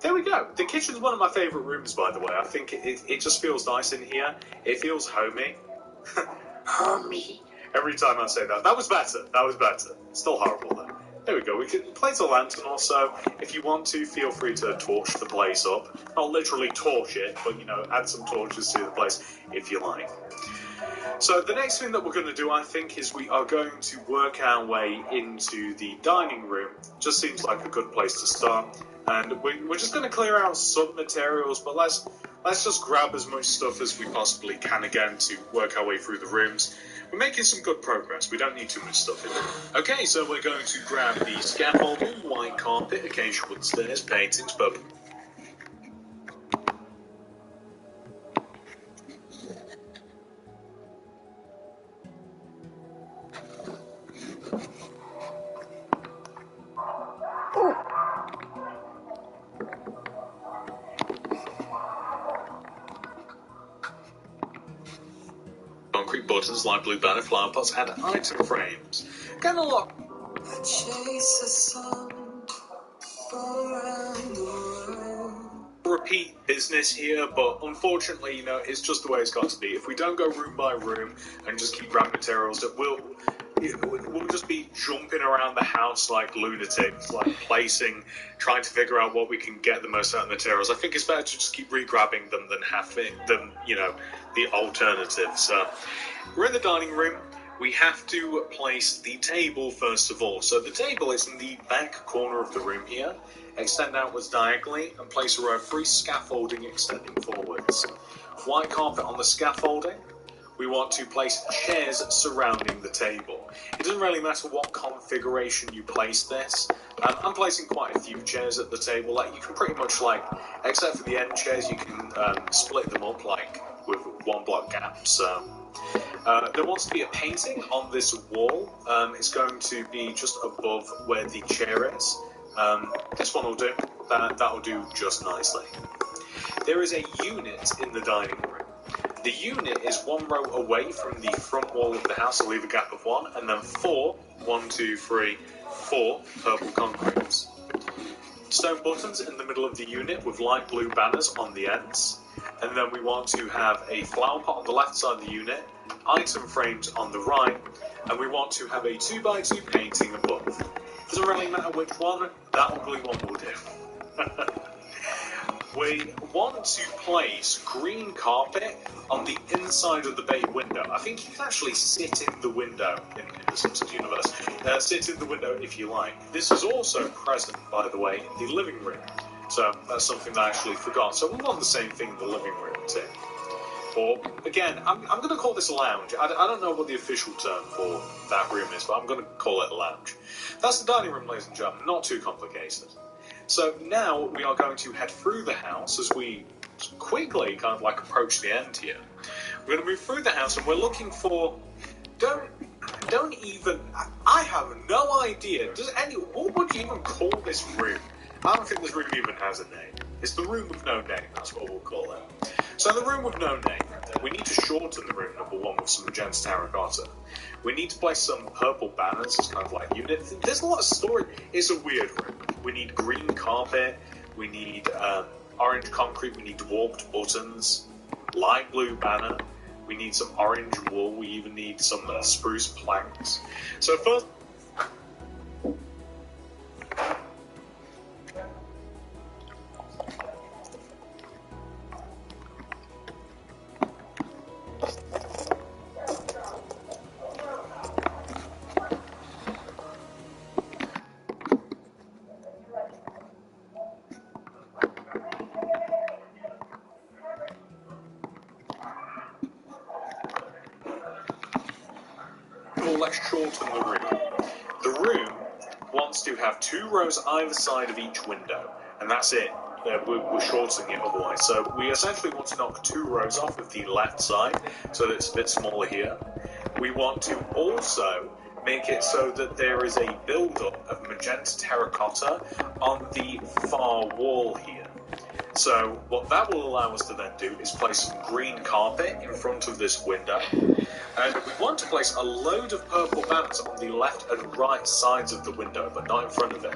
There we go. The kitchen's one of my favourite rooms, by the way. I think it just feels nice in here. It feels homey. Homey. Every time I say that. That was better. Still horrible, though. There we go. We can place a lantern also. If you want to, feel free to torch the place up. Not literally torch it, but, add some torches to the place if you like. So the next thing that we're going to do, I think, is we are going to work our way into the dining room. Just seems like a good place to start. And we're just going to clear out some materials, but let's just grab as much stuff as we possibly can again to work our way through the rooms. We're making some good progress. We don't need too much stuff in there. Okay, so we're going to grab the scaffolding, white carpet, occasional wood stairs, paintings, but concrete buttons, light blue banner, flower pots, and item frames. Getting a lot. Chase the sun around the world. Repeat business here, but unfortunately, it's just the way it's got to be. If we don't go room by room and just keep grabbing materials, we'll just be jumping around the house like lunatics, like trying to figure out what we can get the most out of the materials. I think it's better to just keep re-grabbing them than having them, the alternative. So we're in the dining room. We have to place the table first of all. So the table is in the back corner of the room here. Extend outwards diagonally and place a row of 3 scaffolding extending forwards. White carpet on the scaffolding. We want to place chairs surrounding the table. It doesn't really matter what configuration you place this. I'm placing quite a few chairs at the table. You can pretty much except for the end chairs, you can split them up with 1 block gaps. There wants to be a painting on this wall. It's going to be just above where the chair is. This one will do. That'll do just nicely. There is a unit in the dining room. The unit is one row away from the front wall of the house. I'll leave a gap of one, and then four purple concretes. Stone buttons in the middle of the unit with light blue banners on the ends. And then we want to have a flower pot on the left side of the unit, item frames on the right, and we want to have a 2x2 painting above. Doesn't really matter which one, that ugly one will do. We want to place green carpet on the inside of the bay window. I think you can actually sit in the window in the Simpsons universe. Sit in the window if you like. This is also present, by the way, in the living room. So that's something that I actually forgot. So we want the same thing in the living room too. Or, again, I'm going to call this a lounge. I don't know what the official term for that room is, but I'm going to call it a lounge. That's the dining room, ladies and gentlemen. Not too complicated. So now we are going to head through the house as we quickly kind of like approach the end here. We're going to move through the house and we're looking for... Don't even... I have no idea. What would you even call this room? I don't think this room even has a name. It's the room with no name, that's what we'll call it. So the room with no name, we need to shorten the room number one with some magenta terracotta. We need to place some purple banners as kind of like unit. There's a lot of story. It's a weird room. We need green carpet, we need orange concrete, we need warped buttons, light blue banner, we need some orange wool, we even need some spruce planks. So first... let's shorten the room. The room wants to have 2 rows either side of each window, and that's it. We're shortening it otherwise. So we essentially want to knock 2 rows off of the left side, so that it's a bit smaller here. We want to also make it so that there is a build-up of magenta terracotta on the far wall here. So what that will allow us to then do is place some green carpet in front of this window. And we want to place a load of purple banners on the left and right sides of the window, but not in front of it.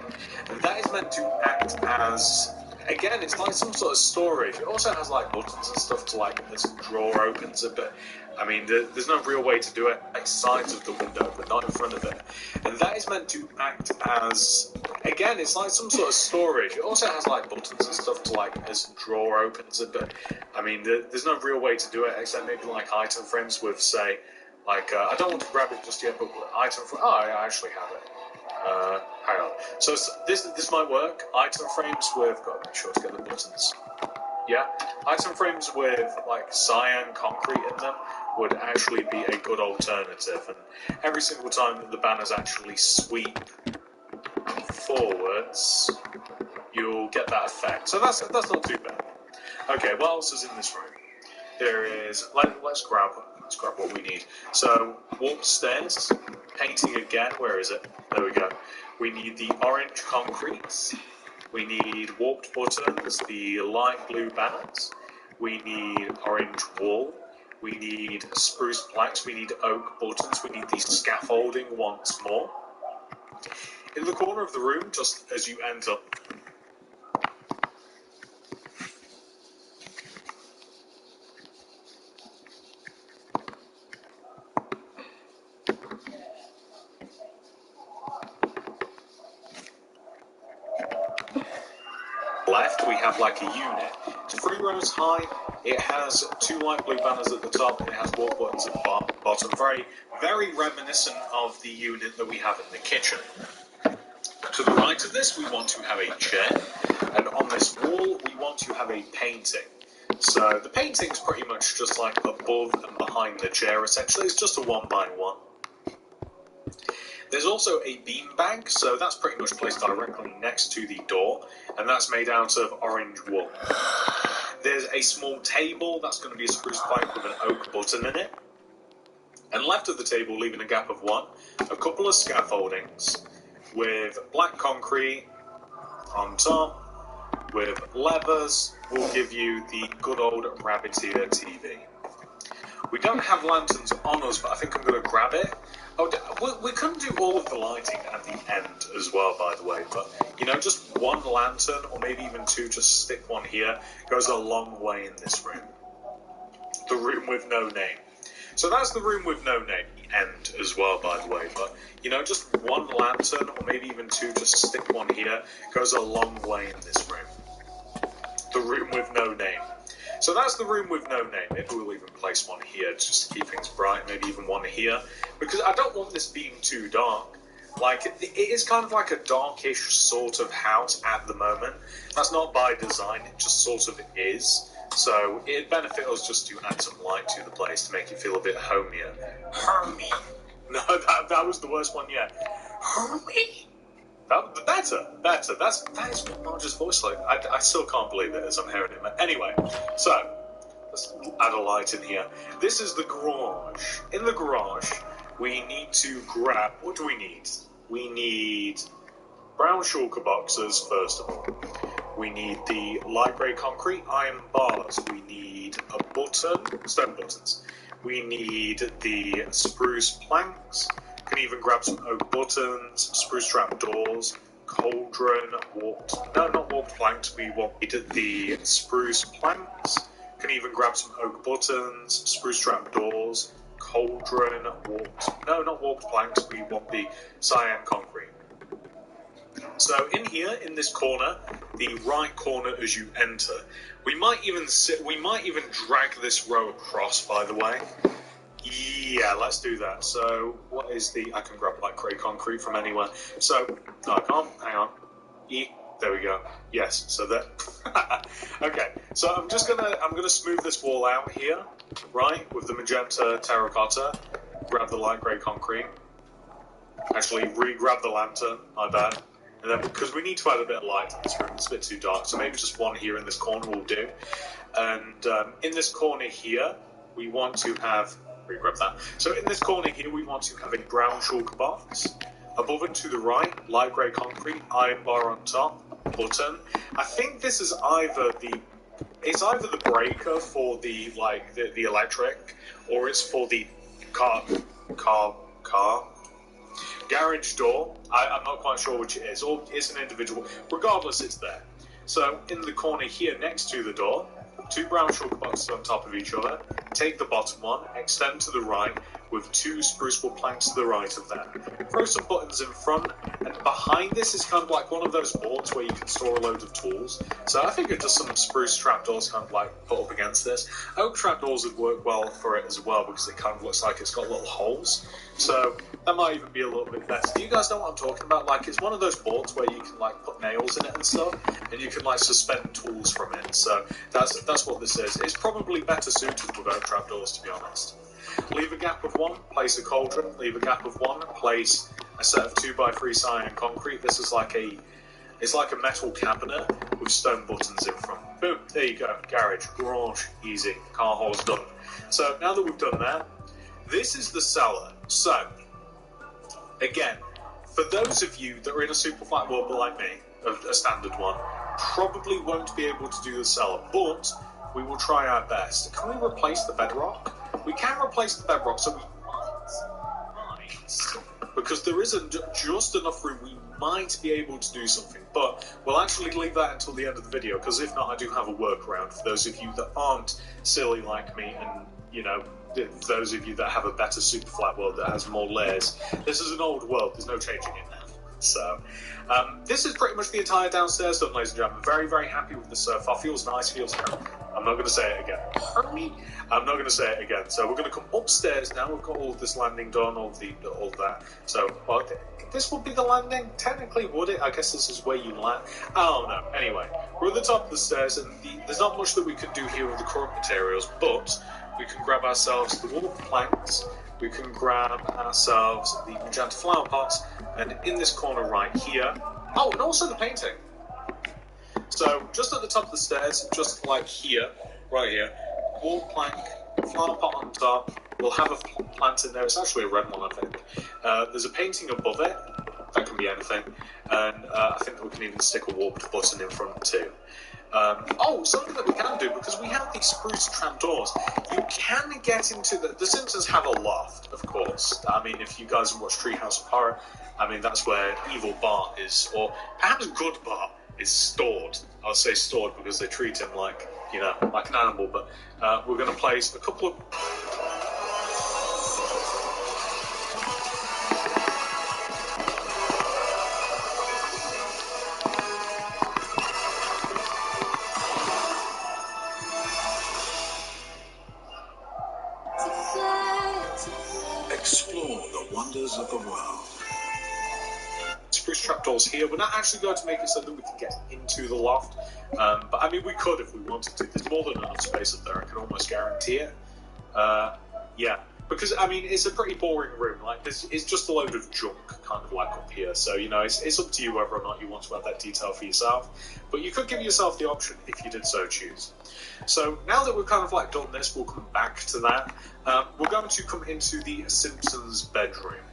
And that is meant to act as, again, it's like some sort of storage. It also has like buttons and stuff to like, this drawer opens it, but I mean, there's no real way to do it like sides of the window, but not in front of it. And that is meant to act as, again, it's like some sort of storage. It also has like buttons and stuff to like, this drawer opens it, but I mean, there's no real way to do it except maybe like item frames with, say, like, I don't want to grab it just yet, but item frame, oh, I actually have it. Hang on. So this might work. Item frames with, got to make sure to get the buttons. Yeah, item frames with like cyan concrete in them would actually be a good alternative. And every single time that the banners actually sweep forwards, you'll get that effect. So that's not too bad. Okay, what else is in this room? There is. Let's grab what we need. So warped stairs, painting again. Where is it? There we go. We need the orange concretes. We need warped buttons, the light blue banners. We need orange wool. We need spruce planks. We need oak buttons. We need the scaffolding once more. In the corner of the room, just as you enter, left, we have like a unit. It's 3 rows high. It has 2 light blue banners at the top, and it has wall buttons at the bottom. Very, very reminiscent of the unit that we have in the kitchen. To the right of this, we want to have a chair, and on this wall, we want to have a painting. So the painting is pretty much just like above and behind the chair. Essentially, it's just a 1x1. There's also a beanbag, so that's pretty much placed directly next to the door, and that's made out of orange wool. There's a small table, that's going to be a spruce plank with an oak button in it. And left of the table, leaving a gap of 1, a couple of scaffoldings with black concrete on top, with levers, will give you the good old rabbit ear TV. We don't have lanterns on us, but I think I'm going to grab it. Oh, we couldn't do all of the lighting at the end as well, by the way, but, you know, just one lantern, or maybe even 2, just stick one here, goes a long way in this room. The room with no name. So that's the room with no name, the end as well, by the way, but, you know, just one lantern, or maybe even 2, just stick one here, goes a long way in this room. The room with no name. So that's the room with no name. Maybe we'll even place one here just to keep things bright, maybe even one here, because I don't want this being too dark. Like, it is kind of like a darkish sort of house at the moment. That's not by design, it just sort of is. So it'd benefit us just to add some light to the place to make it feel a bit homier. Homey. No, that was the worst one yet. Homey. Better. That is what Marge's voice like. I still can't believe it as I'm hearing it. Anyway, so let's add a light in here. This is the garage. In the garage, we need to grab. What do we need? We need brown shulker boxes first of all. We need the light grey concrete iron bars. We need a button, stone buttons. We need the spruce planks. Can even grab some oak buttons, spruce trap doors, cauldron, not warped planks, we wanted the spruce planks. Can even grab some oak buttons, spruce trap doors, cauldron, not warped planks, we want the cyan concrete. So in here, in this corner, the right corner as you enter, we might even drag this row across, by the way. Yeah, let's do that. So, what is I can grab like grey concrete from anywhere. So, no, I can't. Hang on. There we go. Yes. So that. Okay. So I'm gonna smooth this wall out here, right, with the magenta terracotta. Grab the light grey concrete. Actually, re-grab the lantern. My bad. And then because we need to add a bit of light in this room, it's a bit too dark. So maybe just one here in this corner will do. And in this corner here, we want to have. Grab that. So in this corner here, we want to have a brown shulker box. Above and to the right, light grey concrete, iron bar on top, button. I think this is either the breaker for the electric, or it's for the car garage door. I'm not quite sure which it is, or it's an individual. Regardless, it's there. So in the corner here, next to the door, 2 brown shulker boxes on top of each other. Take the bottom one, extend to the right with 2 spruce wood planks to the right of that. Throw some buttons in front, and behind this is kind of like one of those boards where you can store a load of tools. So I figured just some spruce trapdoors kind of like put up against this. Oak trapdoors would work well for it as well because it kind of looks like it's got little holes. So that might even be a little bit better. Do you guys know what I'm talking about? Like, it's one of those boards where you can like put nails in it and stuff, and you can like suspend tools from it. So that's what this is. It's probably better suited with oak trapdoors, to be honest. Leave a gap of 1, place a cauldron. Leave a gap of 1, place a set of 2x3 cyan concrete. This is it's like a metal cabinet with stone buttons in front. Boom, there you go. Garage, easy. Car hole's done. So now that we've done that, this is the cellar. So, again, for those of you that are in a super flat world like me, a standard one, probably won't be able to do the cellar, but we will try our best. Can we replace the bedrock? We can replace the bedrock, so we might, because there isn't just enough room, we might be able to do something, but we'll actually leave that until the end of the video, because if not, I do have a workaround for those of you that aren't silly like me, and, you know, those of you that have a better super flat world that has more layers. This is an old world, there's no changing it now. So, this is pretty much the entire downstairs done, ladies and gentlemen. Very, very happy with this so far. Feels nice, feels good. I'm not going to say it again. I'm not going to say it again. So we're going to come upstairs now. We've got all of this landing done, all that. So, well, this would be the landing. Technically, would it? I guess this is where you land. I don't know. Anyway, we're at the top of the stairs, and there's not much that we can do here with the current materials, but we can grab ourselves the wood planks. We can grab ourselves the magenta flower pots, and in this corner right here, oh, and also the painting. So just at the top of the stairs, just like here, right here, wood plank, flower pot on top, we'll have a plant in there. It's actually a red one, I think. There's a painting above it. That can be anything. And I think that we can even stick a warped button in front too. Something that we can do, because we have these spruce trap doors, you can get into the Simpsons have a loft, of course. I mean, if you guys have watched Treehouse of Horror, I mean, that's where evil Bart is, or perhaps good Bart is stored. I'll say stored because they treat him like, like an animal, but we're going to place a couple of... Explore the wonders of the world. Spruce trapdoors here. We're not actually going to make it so that we can get into the loft, but I mean, we could if we wanted to. There's more than enough space up there, I can almost guarantee it. Yeah, because I mean, it's a pretty boring room. Like, it's just a load of junk, kind of like up here. So it's up to you whether or not you want to add that detail for yourself. But you could give yourself the option if you did so choose. So now that we've kind of like done this, we'll come back to that. We're going to come into the Simpsons bedroom.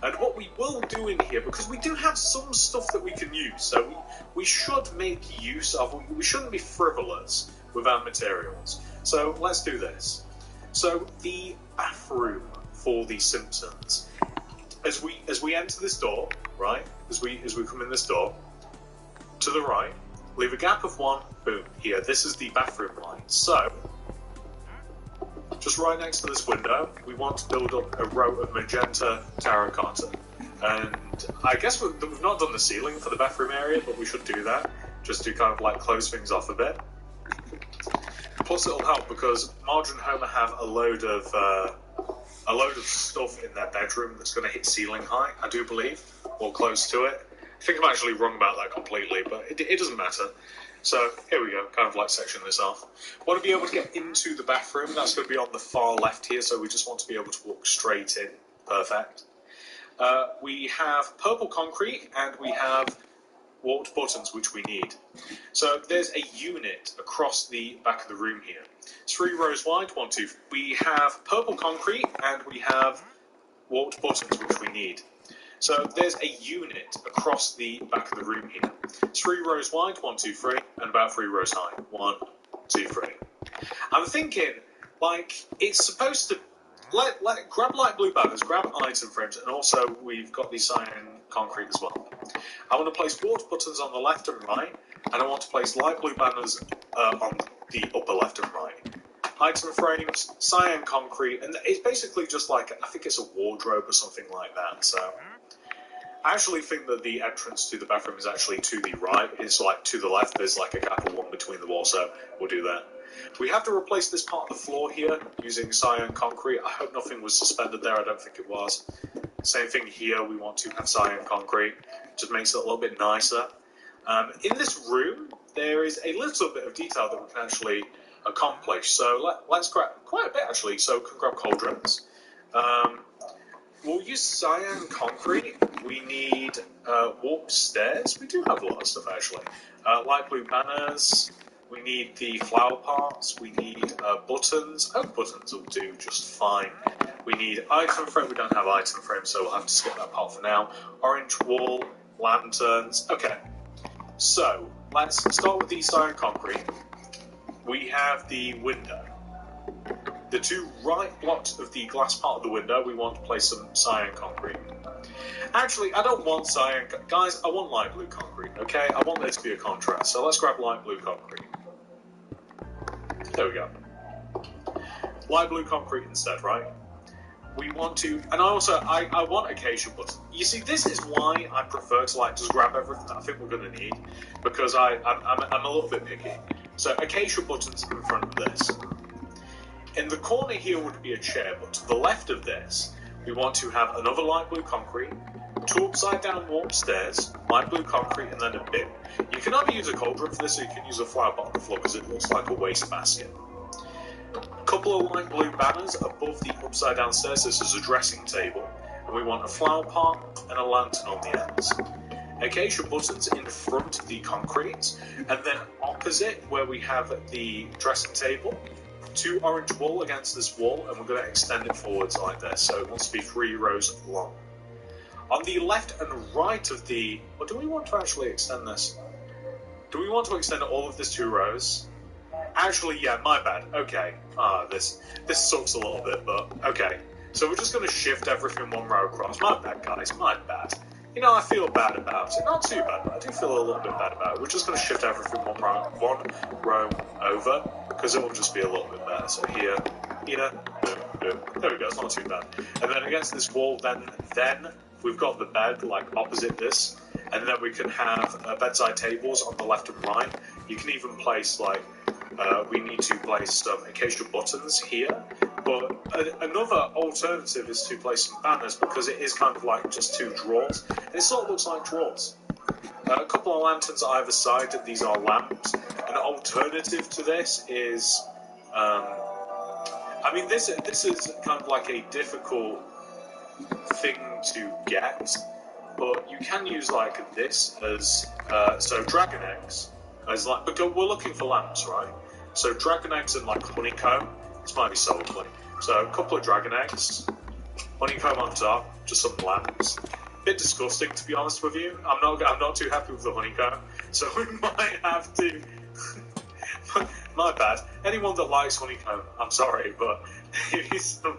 And what we will do in here, because we do have some stuff that we can use, so we should make use of, we shouldn't be frivolous with our materials. So let's do this. So the bathroom for the Simpsons, as we enter this door, right, as we come in this door, to the right, leave a gap of 1, boom, here, this is the bathroom line. So, just right next to this window, we want to build up a row of magenta terracotta. And I guess we've not done the ceiling for the bathroom area, but we should do that, just to kind of like close things off a bit. Plus it'll help because Marge and Homer have a load of stuff in their bedroom that's going to hit ceiling height, I do believe, or close to it. I think I'm actually wrong about that completely, but it doesn't matter. So here we go, kind of like section this off. Want to be able to get into the bathroom, that's going to be on the far left here, so we just want to be able to walk straight in. Perfect. We have purple concrete and we have warped buttons, which we need. So there's a unit across the back of the room here. It's 3 rows wide, 1, 2. We have purple concrete and we have warped buttons, which we need. So there's a unit across the back of the room here. It's 3 rows wide, 1, 2, 3, and about 3 rows high. 1, 2, 3. I'm thinking, like, it's supposed to grab light blue banners, grab item frames, and also we've got the cyan concrete as well. I want to place warped buttons on the left and right, and I want to place light blue banners on the upper left and right. Item frames, cyan concrete, and it's basically just like, I think it's a wardrobe or something like that, so... I actually think that the entrance to the bathroom is actually to the right. It's like to the left, there's like a gap of 1 between the walls, so we'll do that. We have to replace this part of the floor here using cyan concrete. I hope nothing was suspended there, I don't think it was. Same thing here, we want to have cyan concrete. Just makes it a little bit nicer. In this room, there is a little bit of detail that we can actually accomplish. So let's grab quite a bit actually, so we can grab cauldrons. We'll use cyan concrete. We need warped stairs. We do have a lot of stuff actually. Light blue banners. We need the flower parts. We need buttons. Oak buttons will do just fine. We need item frame. We don't have item frame, so we'll have to skip that part for now. Orange wall, lanterns. Okay. So let's start with the cyan concrete. We have the window. The 2 right blocks of the glass part of the window, we want to place some cyan concrete. Actually, I don't want cyan... Guys, I want light blue concrete, okay? I want there to be a contrast, so let's grab light blue concrete. There we go. Light blue concrete instead, right? We want to... And I want acacia buttons. You see, this is why I prefer to, like, just grab everything that I think we're going to need, because I'm a little bit picky. So, acacia buttons in front of this. In the corner here would be a chair, but to the left of this, we want to have another light blue concrete, 2 upside down warped stairs, light blue concrete, and then a bin. You can either use a cauldron for this, or you can use a flower pot on the floor because it looks like a waste basket. A couple of light blue banners above the upside down stairs. This is a dressing table, and we want a flower pot and a lantern on the ends. Acacia buttons in front of the concrete, and then opposite where we have the dressing table, 2 orange wool against this wall, and we're going to extend it forwards like this. So it wants to be 3 rows long. On the left and right of the... Or do we want to actually extend this? Do we want to extend all of this 2 rows? Actually, yeah, my bad. Okay. This sucks a little bit, but okay. So we're just going to shift everything 1 row across. My bad, guys. My bad. You know, I feel bad about it. Not too bad, but I do feel a little bit bad about it. We're just going to shift everything 1 row over, because it will just be a little bit better. So here, there we go. It's not too bad. And then against this wall, then we've got the bed, like, opposite this. And then we can have bedside tables on the left and right. You can even place, like, we need to place some acacia buttons here. But another alternative is to place some banners, because it is kind of like just 2 drawers. And it sort of looks like drawers. A couple of lanterns either side, and these are lamps. An alternative to this is... I mean, this is kind of like a difficult thing to get. But you can use like this as... so dragon eggs as like... But we're looking for lamps, right? So dragon eggs and like honeycomb. This might be so ugly. So a couple of dragon eggs, honeycomb on top, just some lamps. Bit disgusting, to be honest with you. I'm not too happy with the honeycomb, so we might have to. My bad. Anyone that likes honeycomb, I'm sorry, but maybe some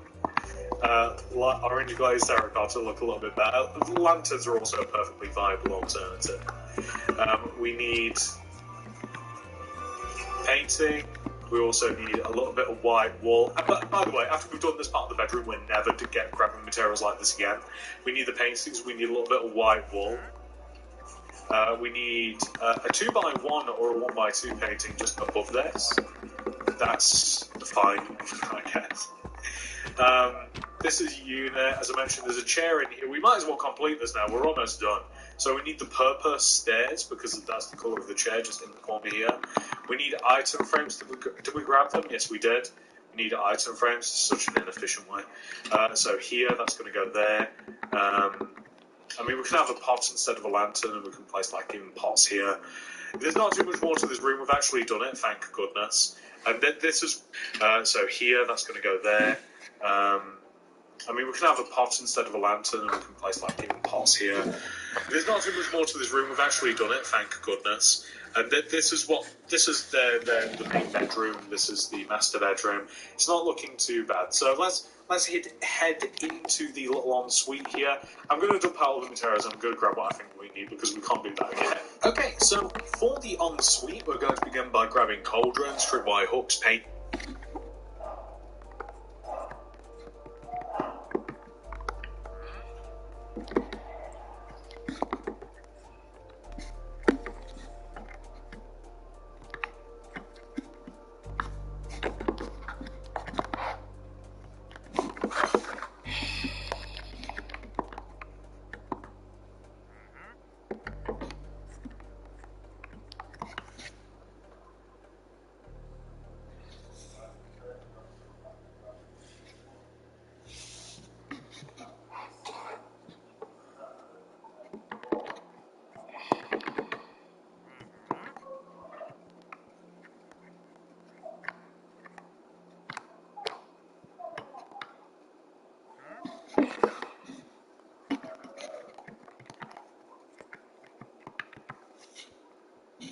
orange glazed terracotta look a little bit better. Lanterns are also a perfectly viable alternative. We need painting. We also need a little bit of white wool. And by the way, after we've done this part of the bedroom, we're never to get grabbing materials like this again. We need the paintings. We need a little bit of white wool. We need a 2x1 or a 1x2 painting just above this. That's fine, I guess. This is a unit. As I mentioned, there's a chair in here. We might as well complete this now. We're almost done. So we need the purple stairs, because that's the colour of the chair, just in the corner here. We need item frames. Did we grab them? Yes, we did. We need item frames. Such an inefficient way. So here, that's going to go there. I mean, we can have a pot instead of a lantern, and we can place like even pots here. There's not too much more to this room. We've actually done it, thank goodness. And this is so here. That's going to go there. I mean, we can have a pot instead of a lantern, and we can place like even pots here. There's not too much more to this room. We've actually done it, thank goodness. And this is the main bedroom. This is the master bedroom. It's not looking too bad. So let's head into the little ensuite here. I'm going to dump out all the materials. I'm going to grab what I think we need, because we can't do that again. Okay, so for the ensuite, we're going to begin by grabbing cauldrons, tripwire hooks, paint.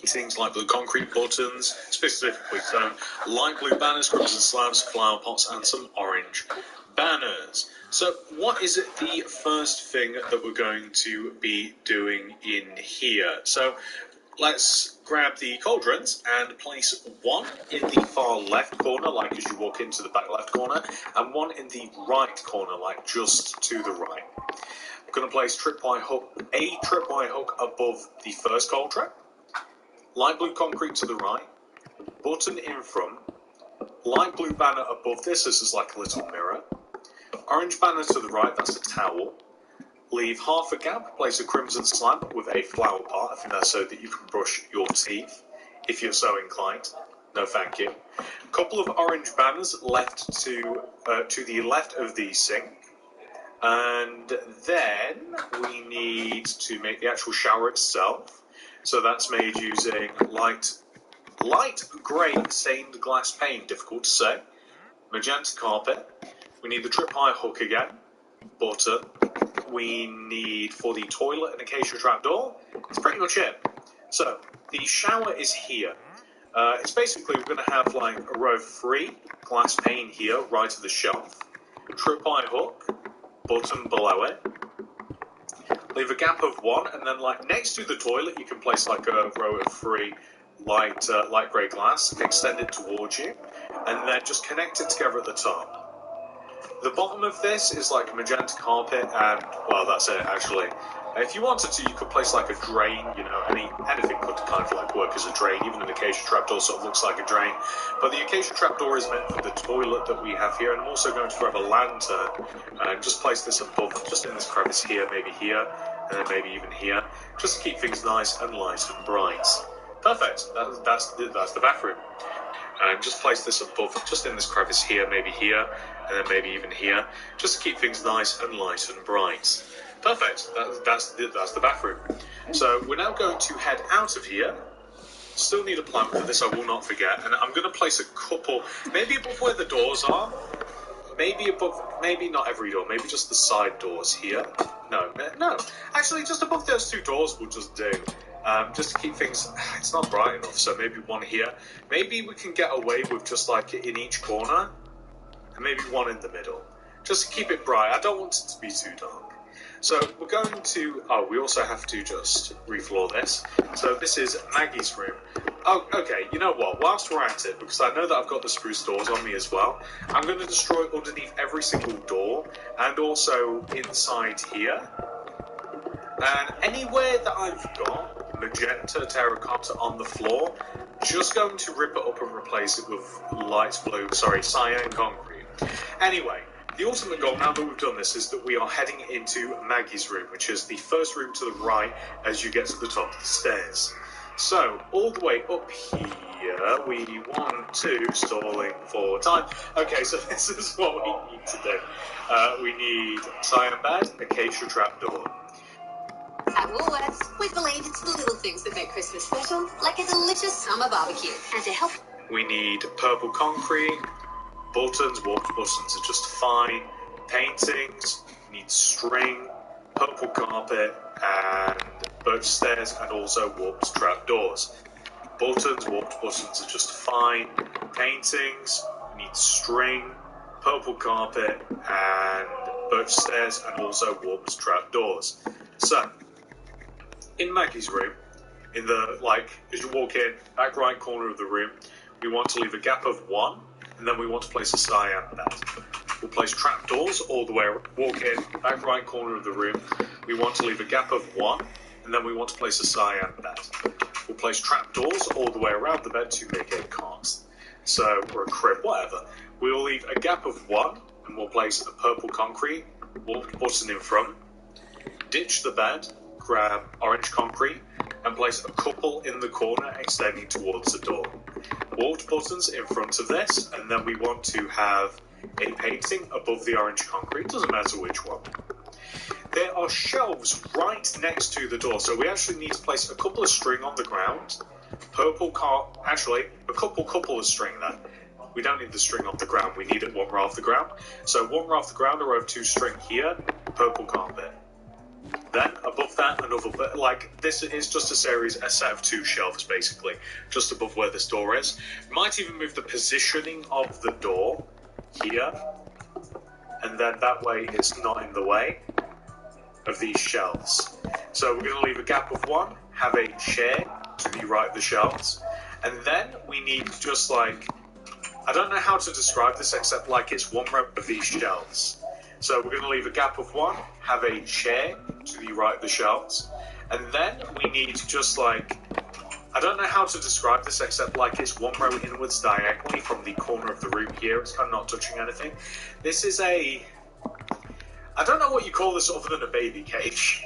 Things like blue concrete buttons, specifically so light blue banners, crimson slabs, flower pots, and some orange banners. So what is it the first thing that we're going to be doing in here? So let's grab the cauldrons and place one in the far left corner, like as you walk into the back left corner, and one in the right corner, like just to the right. I'm going to place a tripwire hook above the first cauldron. Light blue concrete to the right, button in front, light blue banner above this is like a little mirror, orange banner to the right, that's a towel, leave half a gap, place a crimson slab with a flower pot, I think that's so that you can brush your teeth, if you're so inclined, no thank you. A couple of orange banners left to the left of the sink, and then we need to make the actual shower itself. So that's made using light light grey stained glass pane, difficult to say. Magenta carpet. We need the tripwire hook again. Button. We need for the toilet an acacia trapdoor. That's pretty much it. So the shower is here. It's basically we're going to have like a row of 3 glass pane here, right at the shelf. Tripwire hook. Button below it. Leave a gap of 1, and then like next to the toilet, you can place like a row of 3 light grey glass. Extend it towards you, and then just connect it together at the top. The bottom of this is like a magenta carpet, and well, that's it actually. If you wanted to, you could place like a drain. You know, anything could kind of like work as a drain. Even an acacia trapdoor sort of looks like a drain. But the acacia trapdoor is meant for the toilet that we have here, and I'm also going to grab a lantern and just place this above, just in this crevice here, maybe here, and then maybe even here, just to keep things nice and light and bright. Perfect. That's the bathroom. And just place this above, just in this crevice here, maybe here, and then maybe even here, just to keep things nice and light and bright. Perfect. That's the bathroom. So we're now going to head out of here. Still need a plan for this, I will not forget. And I'm going to place a couple, maybe above where the doors are. Maybe above, maybe not every door, maybe just the side doors here. No. Actually, just above those 2 doors will just do. Just to keep things, it's not bright enough, so maybe 1 here. Maybe we can get away with just like in each corner, and maybe 1 in the middle. Just to keep it bright, I don't want it to be too dark. So we're going to, we also have to just refloor this. So this is Maggie's room. Oh, okay, you know what, whilst we're at it, because I know that I've got the spruce doors on me as well, I'm going to destroy underneath every single door, and also inside here. And anywhere that I've got magenta terracotta on the floor, just going to rip it up and replace it with cyan concrete. Anyway, the ultimate goal, now that we've done this, is that we are heading into Maggie's room, which is the first room to the right as you get to the top of the stairs. So, all the way up here, we want to, stalling for time. Okay, so this is what we need to do. We need cyan bed, acacia trapdoor. At Woolworths, we believe it's the little things that make Christmas special, like a delicious summer barbecue. And to help... We need purple concrete, buttons, warped buttons are just fine, paintings, need string, purple carpet, and birch stairs, and also warped trapdoors. Buttons, warped buttons are just fine, paintings, need string, purple carpet, and birch stairs, and also warped trapdoors. So, in Maggie's room, in the, as you walk in, back right corner of the room, we want to leave a gap of 1, and then we want to place a cyan bed. We'll place trapdoors all the way, walk in, back right corner of the room, we want to leave a gap of 1, and then we want to place a cyan bed. We'll place trapdoors all the way around the bed to make a cot. So, or a crib, whatever. We'll leave a gap of 1, and we'll place a purple concrete, warped button in front, ditch the bed, grab orange concrete, and place a couple in the corner extending towards the door. Warped buttons in front of this, and then we want to have a painting above the orange concrete, doesn't matter which one. There are shelves right next to the door, so we actually need to place a couple of string on the ground. A couple of string then. We don't need the string on the ground, we need it 1 row off the ground. So 1 row off the ground, a row of 2 string here, purple carpet. Then, above that, another, this is just a set of 2 shelves, basically, just above where this door is. Might even move the positioning of the door here, and then that way it's not in the way of these shelves. So we're going to leave a gap of 1, have a chair to the right of the shelves, and then we need just I don't know how to describe this except it's 1 row of these shelves. So we're going to leave a gap of 1, have a chair to the right of the shelves, and then we need just I don't know how to describe this except it's 1 row inwards diagonally from the corner of the room here. It's kind of not touching anything. This is I don't know what you call this other than a baby cage.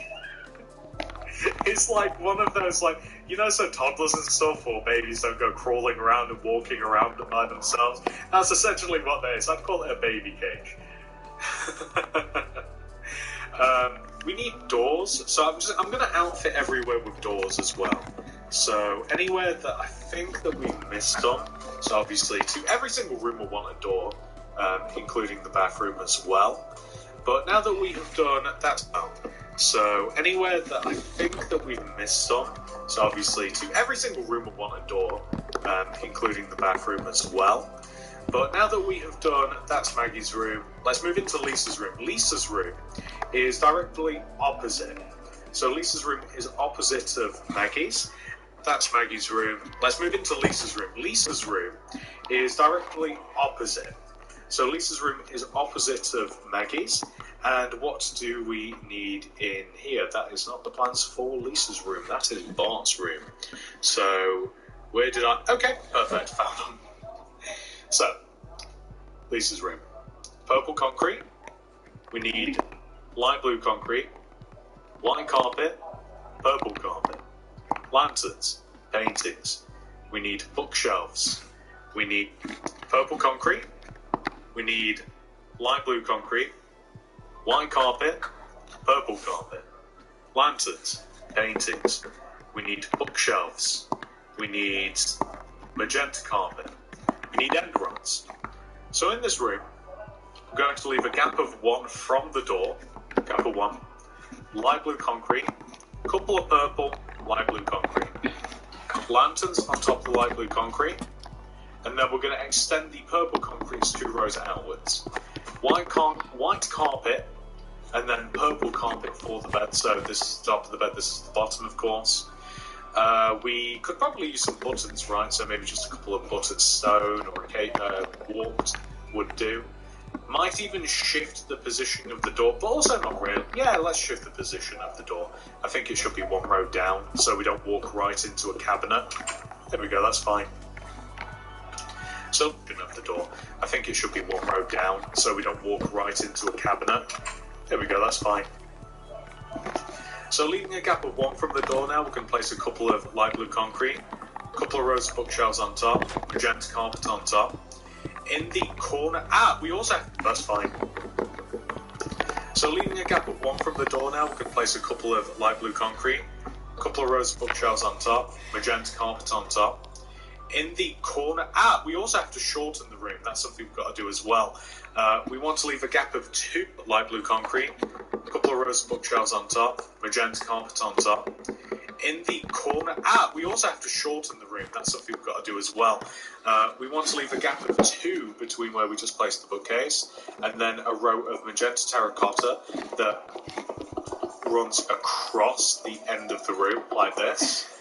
It's one of those so toddlers and stuff or babies don't go crawling around and walking around by themselves. That's essentially what that is. I'd call it a baby cage. We need doors, so I'm going to outfit everywhere with doors as well. So anywhere that I think that we've missed on, so obviously to every single room will want a door, including the bathroom as well. But now that we have done that, so anywhere that I think that we've missed on, so obviously to every single room will want a door, including the bathroom as well. But now that we have done that's Maggie's room, let's move into Lisa's room. Lisa's room is directly opposite. So Lisa's room is opposite of Maggie's. That's Maggie's room. Let's move into Lisa's room. Lisa's room is directly opposite. So Lisa's room is opposite of Maggie's. And what do we need in here? That is not the plans for Lisa's room. That is Bart's room. So where did I... Okay, perfect. Found them. So, Lisa's room. Purple concrete. We need light blue concrete. White carpet. Purple carpet. Lanterns. Paintings. We need bookshelves. We need purple concrete. We need light blue concrete. White carpet. Purple carpet. Lanterns. Paintings. We need bookshelves. We need magenta carpet. We need end rods. So in this room, I'm going to leave a gap of 1 from the door. Gap of 1. Light blue concrete. Couple of purple, light blue concrete. Lanterns on top of the light blue concrete. And then we're going to extend the purple concretes 2 rows outwards. White carpet, and then purple carpet for the bed. So this is the top of the bed, this is the bottom, of course. We could probably use some buttons, right? So maybe just a couple of buttons, stone or warped would do. Might even shift the position of the door, but also not really. Yeah, let's shift the position of the door. I think it should be 1 row down, so we don't walk right into a cabinet. There we go, that's fine. So, of the door, I think it should be 1 row down, so we don't walk right into a cabinet. There we go, that's fine. So leaving a gap of 1 from the door now, we can place a couple of light blue concrete, a couple of rows of bookshelves on top, magenta carpet on top. In the corner, we also have, that's fine. So leaving a gap of 1 from the door now, we can place a couple of light blue concrete, a couple of rows of bookshelves on top, magenta carpet on top. In the corner, we also have to shorten the room. That's something we've got to do as well. We want to leave a gap of 2 light blue concrete, a couple of rows of bookshelves on top, magenta carpet on top. In the corner, we also have to shorten the room. That's something we've got to do as well. We want to leave a gap of 2 between where we just placed the bookcase, and then a row of magenta terracotta that runs across the end of the room like this.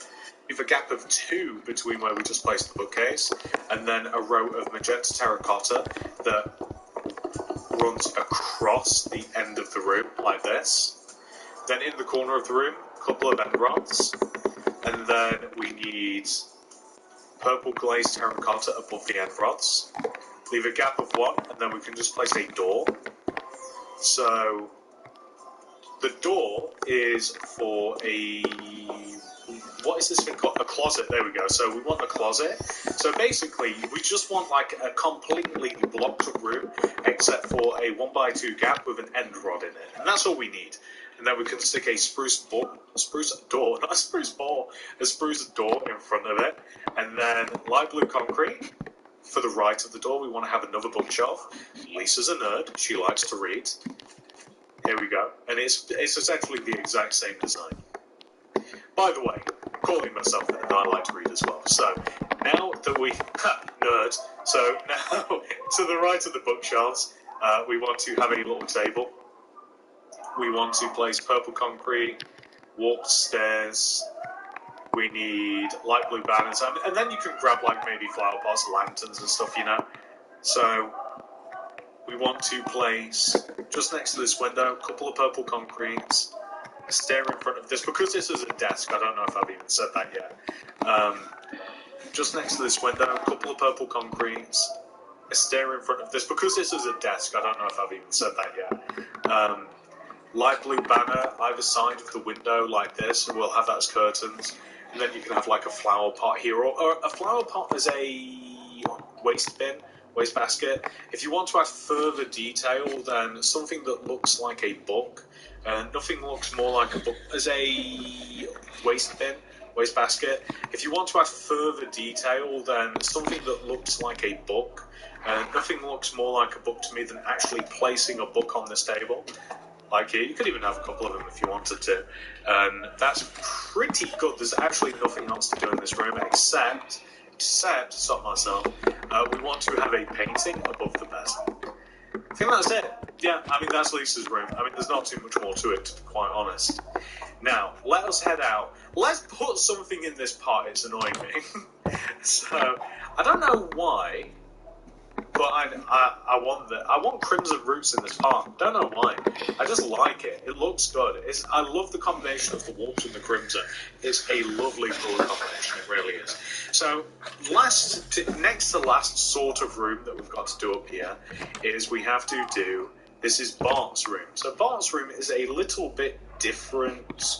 Leave a gap of 2 between where we just placed the bookcase, and then a row of magenta terracotta that runs across the end of the room like this. Then in the corner of the room, a couple of end rods, and then we need purple glazed terracotta above the end rods. Leave a gap of 1, and then we can just place a door. So the door is for a... what is this thing called? A closet. There we go. So we want a closet. So basically, we just want like a completely blocked room, except for a 1x2 gap with an end rod in it, and that's all we need. And then we can stick a spruce door in front of it, and then light blue concrete for the right of the door. We want to have another bookshelf. Lisa's a nerd. She likes to read. Here we go. And it's essentially the exact same design. By the way, calling myself a nerd, I like to read as well. So now that we nerd. So now to the right of the bookshelves, we want to have a little table. We want to place purple concrete, warped stairs. We need light blue banners, and then you can grab like maybe flower pots, lanterns, and stuff, you know. So we want to place just next to this window a couple of purple concretes. A stair in front of this, because this is a desk, I don't know if I've even said that yet. Just next to this window, a couple of purple concretes, a stair in front of this, because this is a desk, I don't know if I've even said that yet. Light blue banner either side of the window like this, and we'll have that as curtains. And then you can have like a flower pot here, or a flower pot as a waste basket. If you want to add further detail, then something that looks like a book. Nothing looks more like a book as a waste bin wastebasket. If you want to add further detail, then something that looks like a book. Nothing looks more like a book to me than actually placing a book on this table. Like here, you could even have a couple of them if you wanted to. That's pretty good. There's actually nothing else to do in this room except stop myself, we want to have a painting above the bed. I think that's it. Yeah, I mean, that's Lisa's room. I mean, there's not too much more to it, to be quite honest. Now, let us head out. Let's put something in this part. It's annoying me. So, I don't know why, but I want crimson roots in this part. Don't know why. I just like it. It looks good. I love the combination of the warmth and the crimson. It's a lovely colour combination. It really is. So, next to last sort of room that we've got to do up here is we have to do. This is Bart's room. So Bart's room is a little bit different.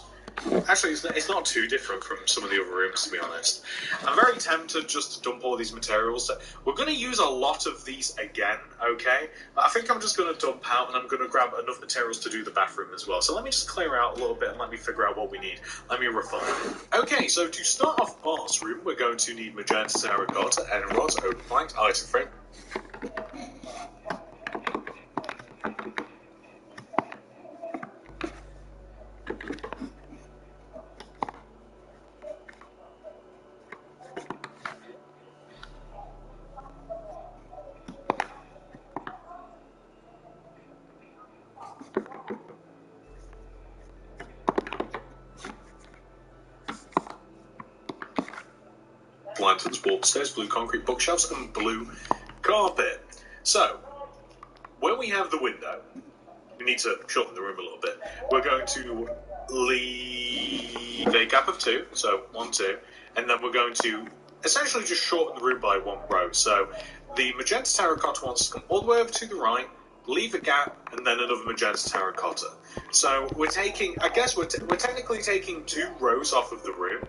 Actually, it's not too different from some of the other rooms, to be honest. I'm very tempted just to dump all these materials. We're going to use a lot of these again, okay? But I think I'm just going to dump out, and I'm going to grab enough materials to do the bathroom as well. So let me just clear out a little bit and let me figure out what we need. Let me refine it. Okay, so to start off Bart's room, we're going to need magenta, terracotta, end rods, open planks, item frame. Lanterns, warp stairs, blue concrete bookshelves, and blue carpet. So, when we have the window, we need to shorten the room a little bit. We're going to leave a gap of 2, so 1, 2, and then we're going to essentially just shorten the room by 1 row. So, the magenta terracotta wants to come all the way over to the right, leave a gap, and then another magenta terracotta. So, we're taking, I guess we're technically taking 2 rows off of the room,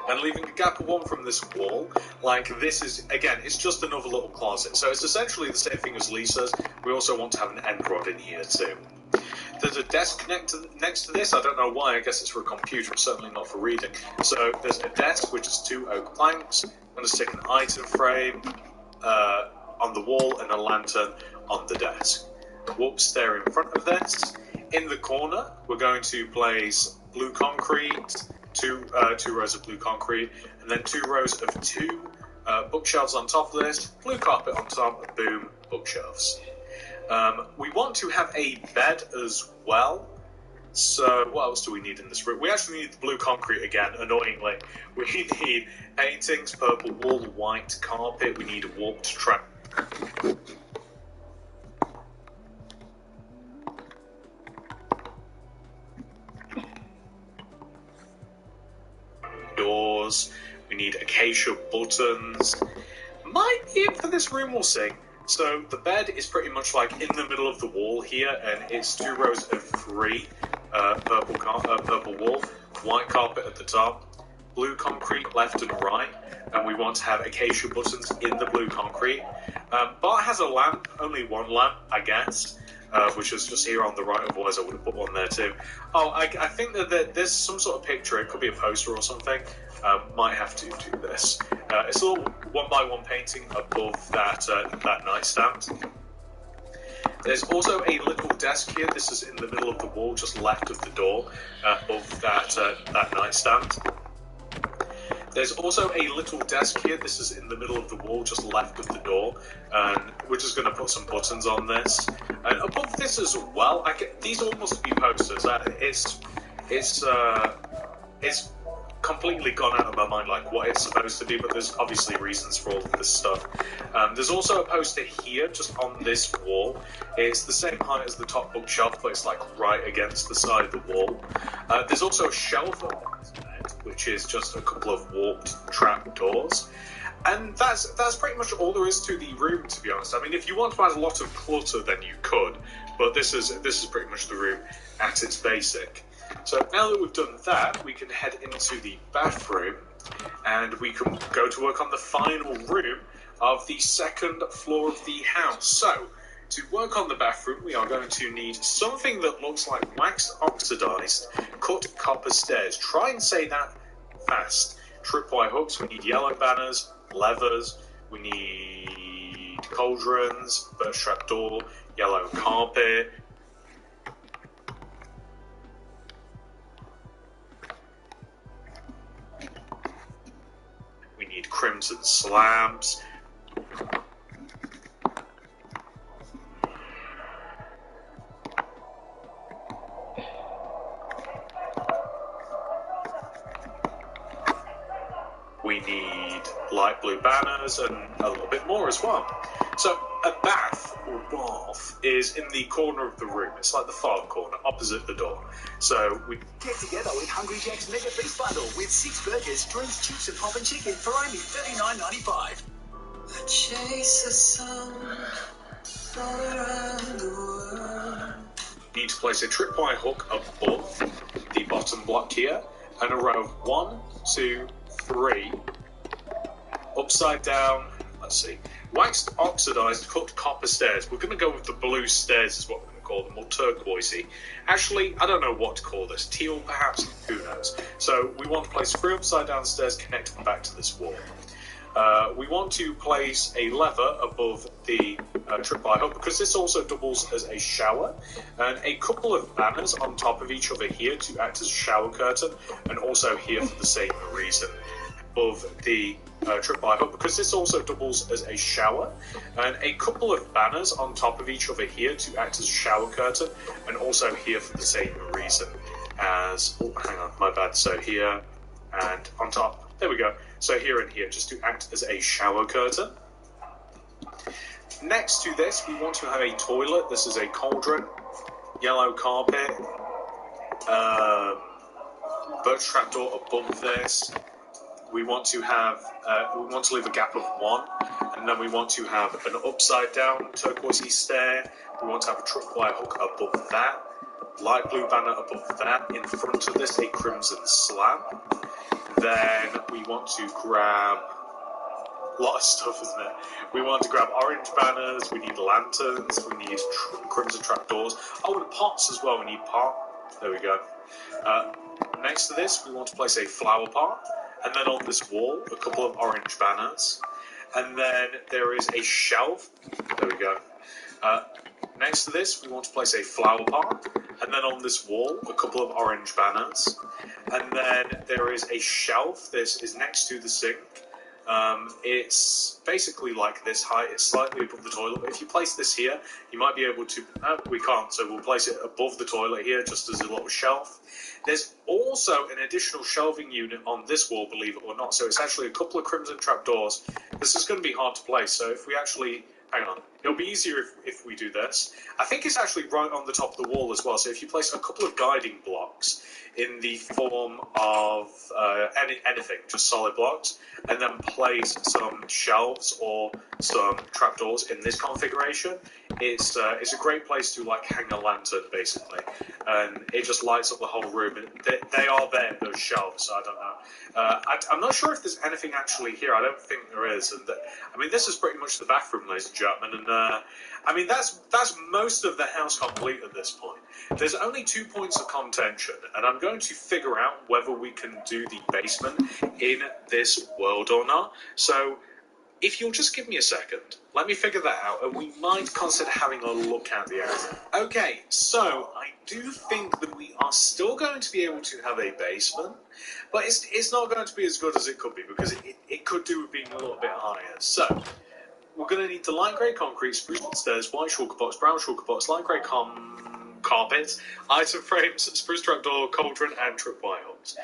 and leaving a gap of 1 from this wall. Like, this is, again, it's just another little closet. So it's essentially the same thing as Lisa's. We also want to have an end rod in here too. There's a desk next to this. I don't know why. I guess it's for a computer, certainly not for reading. So there's a desk, which is 2 oak planks. I'm going to stick an item frame on the wall and a lantern on the desk. Warp stair in front of this. In the corner, we're going to place blue concrete, two rows of blue concrete, and then 2 rows of 2 bookshelves on top of this, blue carpet on top, boom, bookshelves. We want to have a bed as well. So what else do we need in this room? We actually need the blue concrete again, annoyingly. We need paintings, purple wool, white carpet, we need a warped trap. Doors, we need acacia buttons. Might be it for this room, we'll see. So the bed is pretty much like in the middle of the wall here, and it's 2 rows of 3 purple wool, white carpet at the top, blue concrete left and right, and we want to have acacia buttons in the blue concrete. Bart has a lamp, only 1 lamp, I guess. Which is just here on the right, otherwise I would have put 1 there too. Oh, I think that there's some sort of picture, it could be a poster or something. Might have to do this. It's a little 1x1 painting above that nightstand. There's also a little desk here. This is in the middle of the wall, just left of the door, above that nightstand. There's also a little desk here. This is in the middle of the wall, just left of the door. And we're just going to put some buttons on this. And above this as well, these all must be posters. It's completely gone out of my mind, like what it's supposed to be, but there's obviously reasons for all of this stuff. There's also a poster here, just on this wall. It's the same height as the top bookshelf, but it's like right against the side of the wall. There's also a shelf on this bed, which is just a couple of warped trap doors. And that's pretty much all there is to the room, to be honest. I mean, if you want to add a lot of clutter, then you could, but this is pretty much the room at its basic. So now that we've done that, we can head into the bathroom, and we can go to work on the final room of the 2nd floor of the house. So, to work on the bathroom, we are going to need something that looks like waxed oxidized cut copper stairs. Try and say that fast. Tripwire hooks, we need yellow banners, levers, we need cauldrons, birch trap door, yellow carpet. We need crimson slabs. We need light blue banners and a little bit more as well. So a bath or bath is in the corner of the room. It's like the far corner, opposite the door. So we Get together with Hungry Jack's Mega Feast Bundle with 6 burgers, drinks, chips and poppin' chicken for only $39.95. I chase the sun all around the world. need to place a tripwire hook above the bottom block here, and a row of 1, 2, 3, upside down, let's see, waxed, oxidized, cut copper stairs. We're going to go with the blue stairs is what we're going to call them, or turquoisey. Actually, I don't know what to call this. Teal, perhaps? Who knows? So we want to place 3 upside down stairs connecting back to this wall. We want to place a lever above the tripwire hook because this also doubles as a shower, and a couple of banners on top of each other here to act as a shower curtain, and also here for the same reason above the tripwire hook because this also doubles as a shower, and a couple of banners on top of each other here to act as a shower curtain, and also here for the same reason as, oh, hang on, my bad, so here and on top. There we go. So here and here, just to act as a shower curtain. Next to this, we want to have a toilet. This is a cauldron, yellow carpet, birch trapdoor above this. We want to have, we want to leave a gap of 1, and then we want to have an upside down turquoisey stair. We want to have a tripwire hook above that, light blue banner above that. In front of this, a crimson slab. Then we want to grab a lot of stuff, isn't it? We want to grab orange banners, we need lanterns, we need crimson trapdoors. Oh, and pots as well, we need pot. There we go. Next to this, we want to place a flower pot. And then on this wall, a couple of orange banners. And then there is a shelf. There we go. Next to this, we want to place a flower pot, and then on this wall, a couple of orange banners. And then there is a shelf. This is next to the sink. It's basically like this height. It's slightly above the toilet. But if you place this here, you might be able to... we can't, so we'll place it above the toilet here, just as a little shelf. There's also an additional shelving unit on this wall, believe it or not. So it's actually a couple of crimson trapdoors. This is going to be hard to place, so if we actually... Hang on. It'll be easier if we do this. I think it's actually right on the top of the wall as well. So if you place a couple of guiding blocks in the form of anything, just solid blocks, and then place some shelves or some trapdoors in this configuration, it's a great place to like hang a lantern basically, and it just lights up the whole room. And they are there, those shelves. So I don't know. I'm not sure if there's anything actually here. I don't think there is. And I mean, this is pretty much the bathroom, ladies and gentlemen. And I mean, that's most of the house complete at this point. There's only 2 points of contention, and I'm going to figure out whether we can do the basement in this world or not. So if you'll just give me a second, let me figure that out, and we might consider having a look at the area. Okay, so I do think that we are still going to be able to have a basement, but it's not going to be as good as it could be, because it could do with being a little bit higher. So we're going to need the light grey concrete, spruce stairs, white shulker box, brown shulker box, light grey carpet, item frames, spruce trapdoor, cauldron, and tripwire hooks.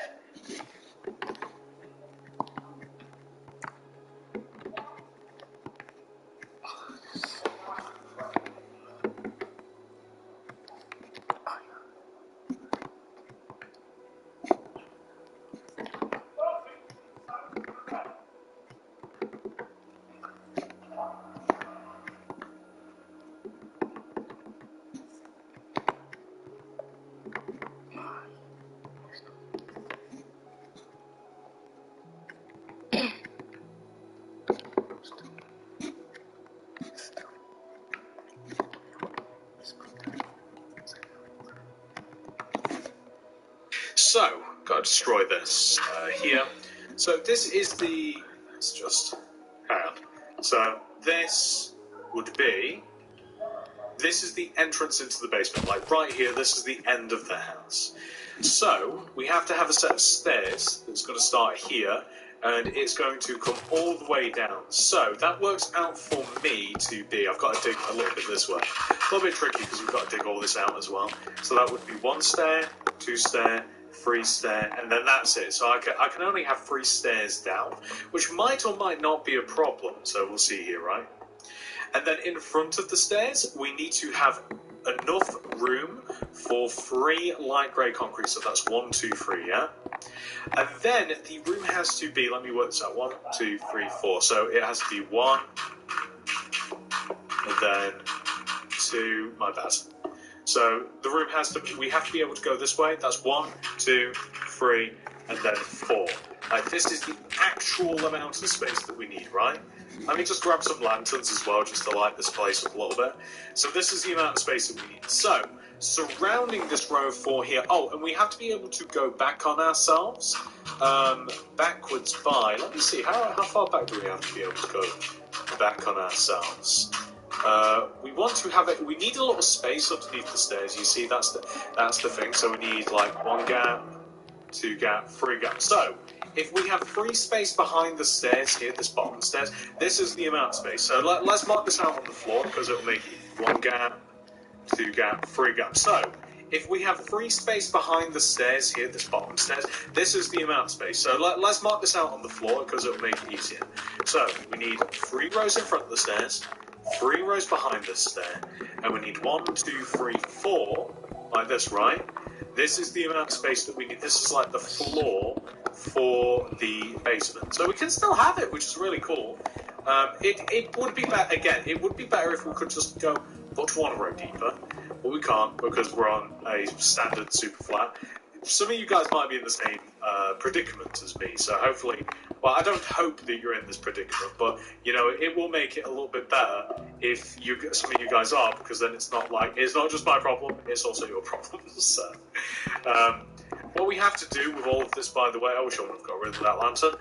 Got to destroy this here. So this is the. Let's just hang on. So this would be. This is the entrance into the basement. Like right here, this is the end of the house. So we have to have a set of stairs that's going to start here, and it's going to come all the way down. So that works out for me to be. I've got to dig a little bit this way. A little bit tricky because we've got to dig all this out as well. So that would be 1 stair, 2 stair, 3 stair, and then that's it. So I can only have 3 stairs down, which might or might not be a problem. So we'll see here, right? And then in front of the stairs, we need to have enough room for 3 light grey concrete. So that's 1, 2, 3, yeah? And then the room has to be, let me work this out, 1, 2, 3, 4. So it has to be 1, and then 2, my bad. So the room has to, we have to be able to go this way. That's 1, 2, 3, and then 4. This is the actual amount of space that we need, right? Let me just grab some lanterns as well, just to light this place up a little bit. So this is the amount of space that we need. So, surrounding this row of 4 here... Oh, and we have to be able to go back on ourselves. Backwards by... Let me see, how far back do we have to be able to go back on ourselves? We want to have it... We need a little space underneath the stairs. You see, that's the thing. So we need, like, 1 gap, 2 gap, 3 gap. So... If we have 3 space behind the stairs here, this bottom stairs, this is the amount of space. So let's mark this out on the floor because it will make it 1 gap, 2 gap, 3 gap. So if we have 3 space behind the stairs here, this bottom stairs, this is the amount of space. So let's mark this out on the floor because it will make it easier. So we need 3 rows in front of the stairs, 3 rows behind the stair, and we need 1, 2, 3, 4, like this, right? This is the amount of space that we need. This is like the floor for the basement. So we can still have it, which is really cool. It would be better, again, it would be better if we could just go but 1 row deeper, but we can't because we're on a standard super flat. Some of you guys might be in the same predicament as me, so hopefully, well, I don't hope that you're in this predicament, but, you know, it will make it a little bit better if some of you guys are, because then it's not like, it's not just my problem, it's also your problem. So, what we have to do with all of this, by the way, I wish I would have got rid of that lantern.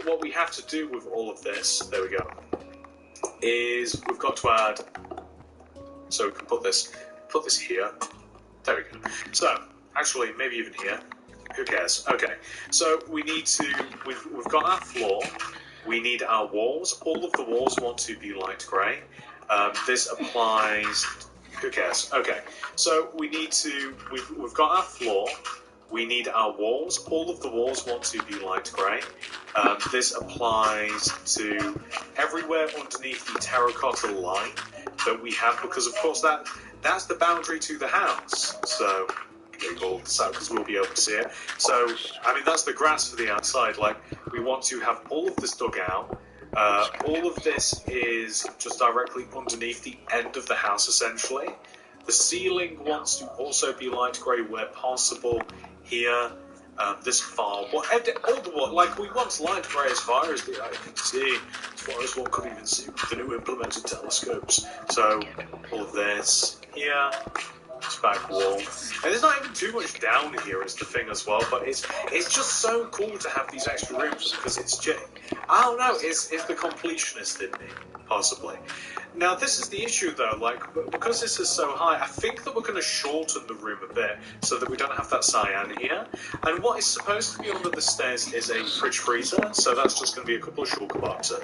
What we have to do with all of this, there we go, is we've got to add, so we can put this here. There we go. So, actually, maybe even here. Who cares? Okay. So we need to. We've got our floor. We need our walls. All of the walls want to be light grey. This applies. Who cares? Okay. So we need to. We've got our floor. We need our walls. All of the walls want to be light grey. This applies to everywhere underneath the terracotta line that we have, because of course that's the boundary to the house. So. Because we'll be able to see it. So, I mean, that's the grass for the outside. Like, we want to have all of this dug out. All of this is just directly underneath the end of the house, essentially. The ceiling wants to also be light grey where possible. Here, this far, all the like we want light grey as far as the eye can see, as far as one could even see with the new implemented telescopes. So, all of this here. Back wall, and there's not even too much down here is the thing as well, but it's just so cool to have these extra rooms because it's just, I don't know, it's the completionist in me, possibly. Now this is the issue though, like, because this is so high, I think that we're going to shorten the room a bit so that we don't have that cyan here, and what is supposed to be under the stairs is a fridge freezer, so that's just going to be a couple of shulker boxes.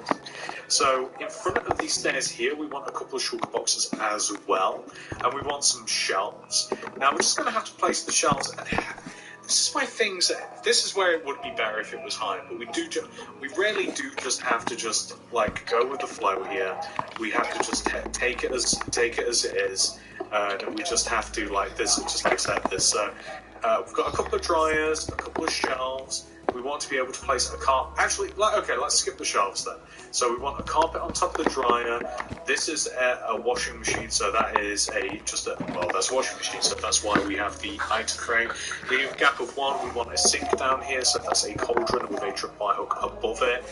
So in front of these stairs here, we want a couple of shulker boxes as well, and we want some shelves. Now we're just going to have to place the shelves. This is why this is where it would be better if it was higher, but we really do just have to just like go with the flow here. We have to just take it as it is, and we just have to like this, just accept this. So we've got a couple of dryers, a couple of shelves. We want to be able to place a carpet. Actually, okay, let's skip the shelves then. So we want a carpet on top of the dryer. This is a washing machine, so that is that's a washing machine, so that's why we have the item frame. We have a gap of 1. We want a sink down here, so that's a cauldron with a tripwire hook above it.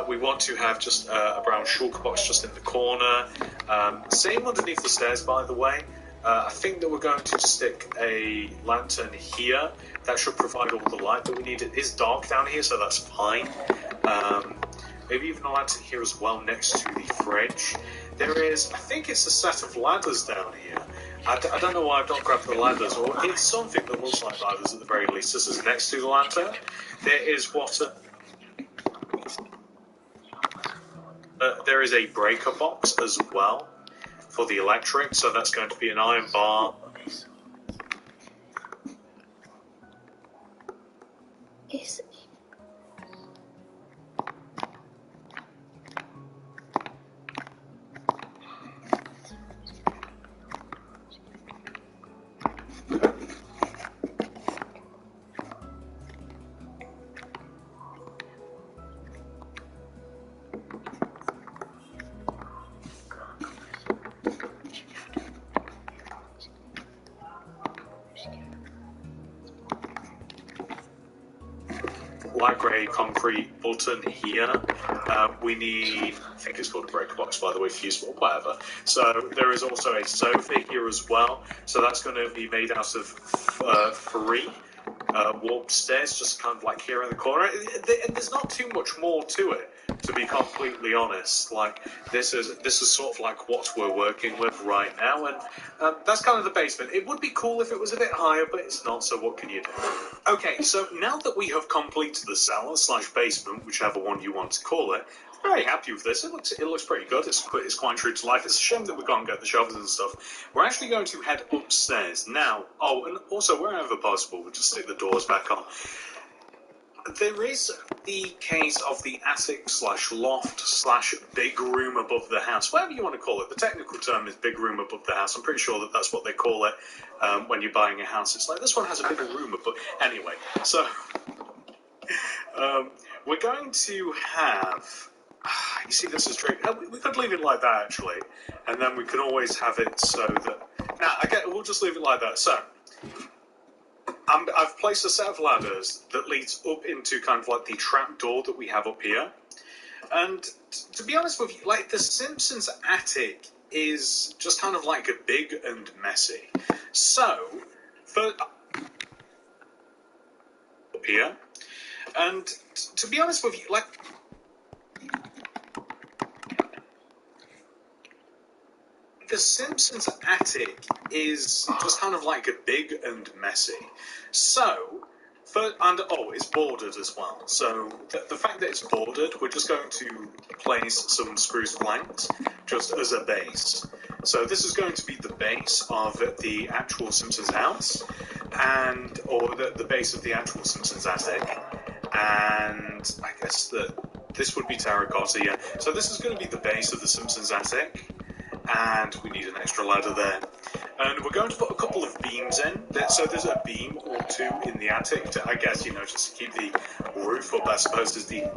We want to have just a brown shulker box just in the corner. Same underneath the stairs, by the way. I think that we're going to stick a lantern here. That should provide all the light that we need. It is dark down here, so that's fine. Maybe even a lantern here as well next to the fridge. There is, I think it's a set of ladders down here. I don't know why I've not grabbed the ladders, or it's something that looks like ladders at the very least. This is next to the lantern. There is water. There is a breaker box as well for the electric, so that's going to be an iron bar. Is light grey concrete button here. We need, I think it's called a breaker box, by the way, fusible, whatever. So there is also a sofa here as well. So that's going to be made out of 3 warped stairs, just kind of like here in the corner. And there's not too much more to it, to be completely honest. Like this is sort of like what we're working with right now, and that's kind of the basement. It would be cool if it was a bit higher, but it's not. So what can you do? Okay, so now that we have completed the cellar/basement, whichever one you want to call it, I'm very happy with this. It looks pretty good. It's quite true to life. It's a shame that we can't get the shovels and stuff. We're actually going to head upstairs now. Oh, and also wherever possible, we'll just stick the doors back on. There is the case of the attic/loft/big room above the house, whatever you want to call it. The technical term is big room above the house. I'm pretty sure that that's what they call it when you're buying a house. It's like, this one has a bigger room above. Anyway, so we're going to have... You see, this is tricky. We could leave it like that, actually, and then we can always have it so that... we'll just leave it like that. So... I've placed a set of ladders that leads up into kind of like the trap door that we have up here. And to be honest with you, like the Simpsons attic is just kind of like a big and messy. So, up here, and to be honest with you, like... The Simpsons attic is just kind of like a big and messy. So, it's bordered as well. So, the fact that it's bordered, we're just going to place some spruce planks just as a base. So, this is going to be the base of the actual Simpsons house, or the base of the actual Simpsons attic. And I guess that this would be terracotta, yeah. So, this is going to be the base of the Simpsons attic. And we need an extra ladder there. And we're going to put a couple of beams in. So there's a beam or 2 in the attic to, I guess, just to keep the roof up, I suppose, is the...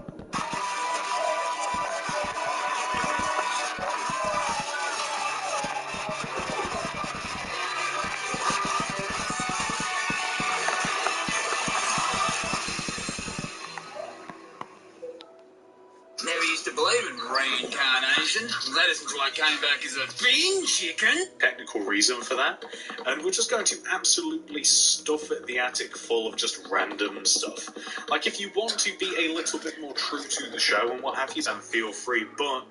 Never used to believe in reincarnation. That isn't until I came back as a bean chicken. Technical reason for that. And we're just going to absolutely stuff the attic full of just random stuff. Like, if you want to be a little bit more true to the show and what have you, then feel free. But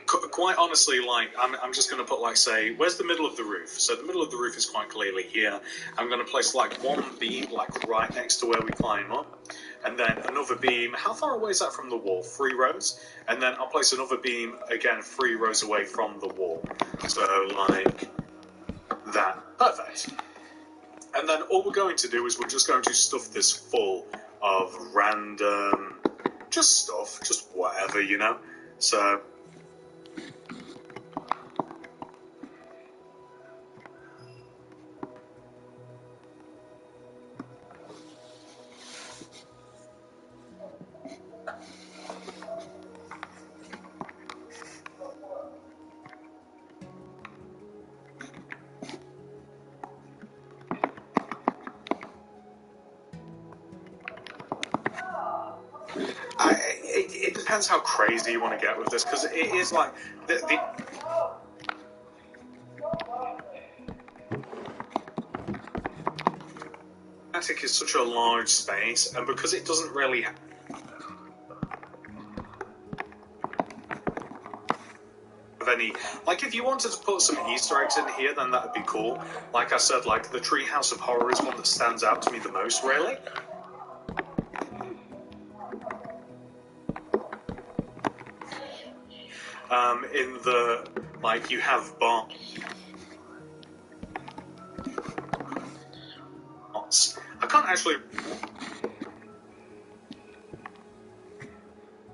quite honestly, like, I'm just going to put, like, say, where's the middle of the roof? So the middle of the roof is quite clearly here. I'm going to place, like, one beam, like, right next to where we climb up. And then another beam, how far away is that from the wall? 3 rows? And then I'll place another beam, again, 3 rows away from the wall. So, like, that. Perfect. And then all we're going to do is we're just going to stuff this full of random, just stuff, just whatever, So... It depends how crazy you want to get with this, because it is like attic is such a large space, and because it doesn't really have any, like, if you wanted to put some Easter eggs in here, then that'd be cool. Like I said, like, the Treehouse of Horror is one that stands out to me the most, really. In the, like, you have bots. I can't actually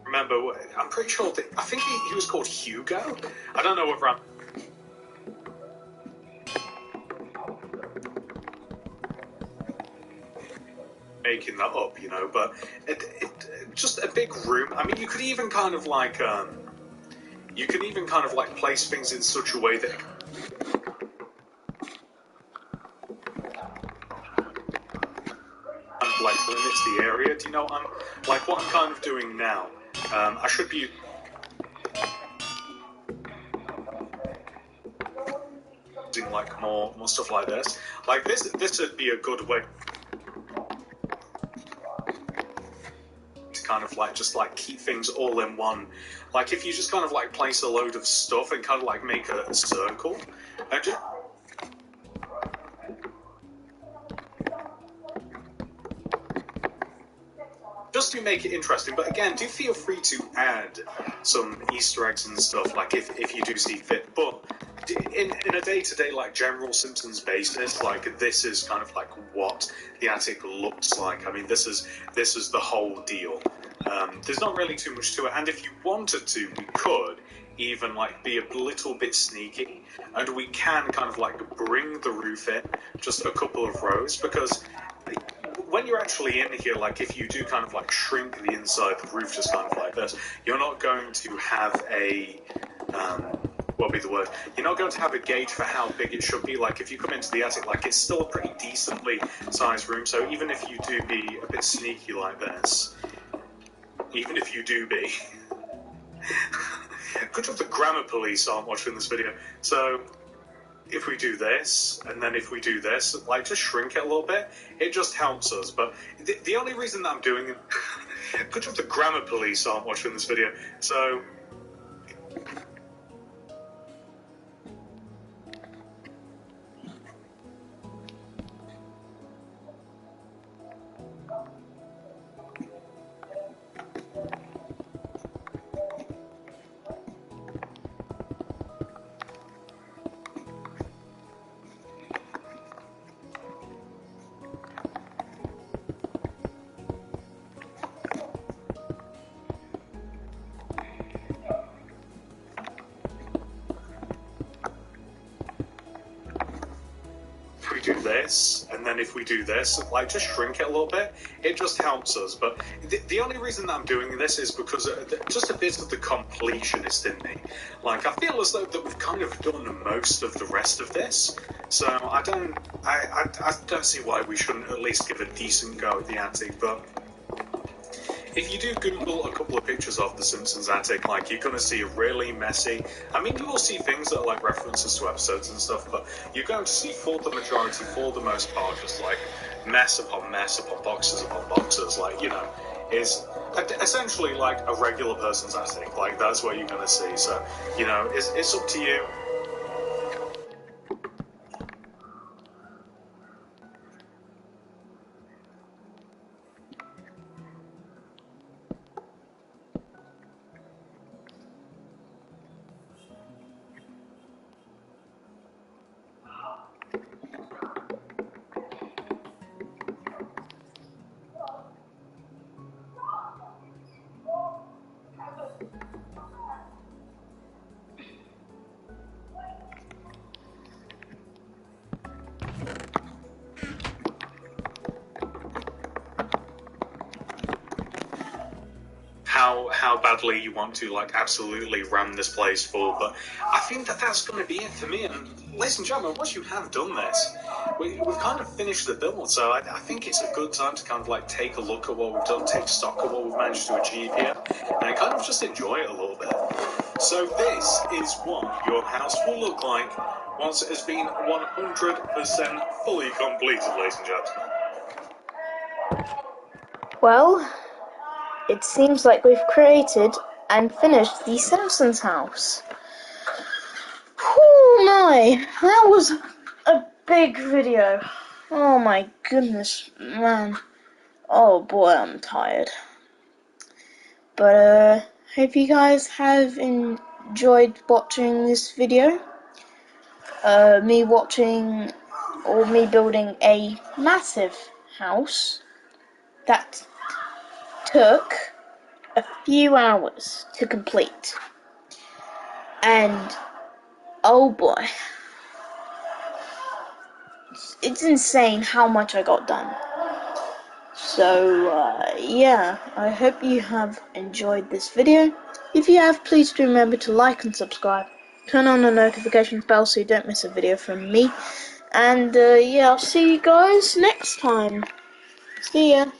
remember. I'm pretty sure that, I think he was called Hugo. I don't know whether I'm making that up, you know, but it just a big room. I mean, you could even kind of like place things in such a way that like limits the area. Do you know what I'm kind of doing now? I should be doing like more stuff like this. Like this would be a good way to kind of like just like keep things all in one. Like if you just kind of like place a load of stuff and kind of like make a circle and just to make it interesting. But again, do feel free to add some Easter eggs and stuff, like if you do see fit. But in a day-to-day like general Simpsons basis, like this is kind of like what the attic looks like. I mean, this is the whole deal. There's not really too much to it, and if you wanted to, we could even like be a little bit sneaky, and we can kind of like bring the roof in just a couple of rows, because when you're actually in here, like if you do kind of like shrink the inside, the roof just kind of like this, you're not going to have a what would be the word? You're not going to have a gauge for how big it should be. Like if you come into the attic, like it's still a pretty decently sized room. So even if you do be a bit sneaky like this, even if you do be, good job the grammar police aren't watching this video. So if we do this, and then if we do this, like just shrink it a little bit, it just helps us. But the only reason that I'm doing it, good job the grammar police aren't watching this video. So do this, and then if we do this, like just shrink it a little bit, it just helps us. But the only reason that I'm doing this is because just a bit of the completionist in me. Like I feel as though that we've kind of done most of the rest of this, so I don't see why we shouldn't at least give a decent go at the attic. But if you do Google a couple of pictures of the Simpsons attic, like you're going to see a really messy. I mean, you will see things that are like references to episodes and stuff, but you're going to see for the majority, for the most part, just like mess upon boxes upon boxes. Like, you know, is essentially like a regular person's attic. Like that's what you're going to see. So, you know, it's up to you. How badly you want to like absolutely ram this place full, but I think that's going to be it for me. And ladies and gentlemen, once you have done this, we've kind of finished the build, so I think it's a good time to kind of like take a look at what we've done, take stock of what we've managed to achieve here, and kind of just enjoy it a little bit. So this is what your house will look like once it has been 100% fully completed, ladies and gentlemen. Well, it seems like we've created and finished the Simpsons house. Oh my, that was a big video. Oh my goodness, man. Oh boy, I'm tired. But hope you guys have enjoyed watching this video. Me building a massive house that took a few hours to complete. And oh boy, it's insane how much I got done. So yeah, I hope you have enjoyed this video. If you have, please do remember to like and subscribe. Turn on the notifications bell so you don't miss a video from me. And yeah, I'll see you guys next time. See ya.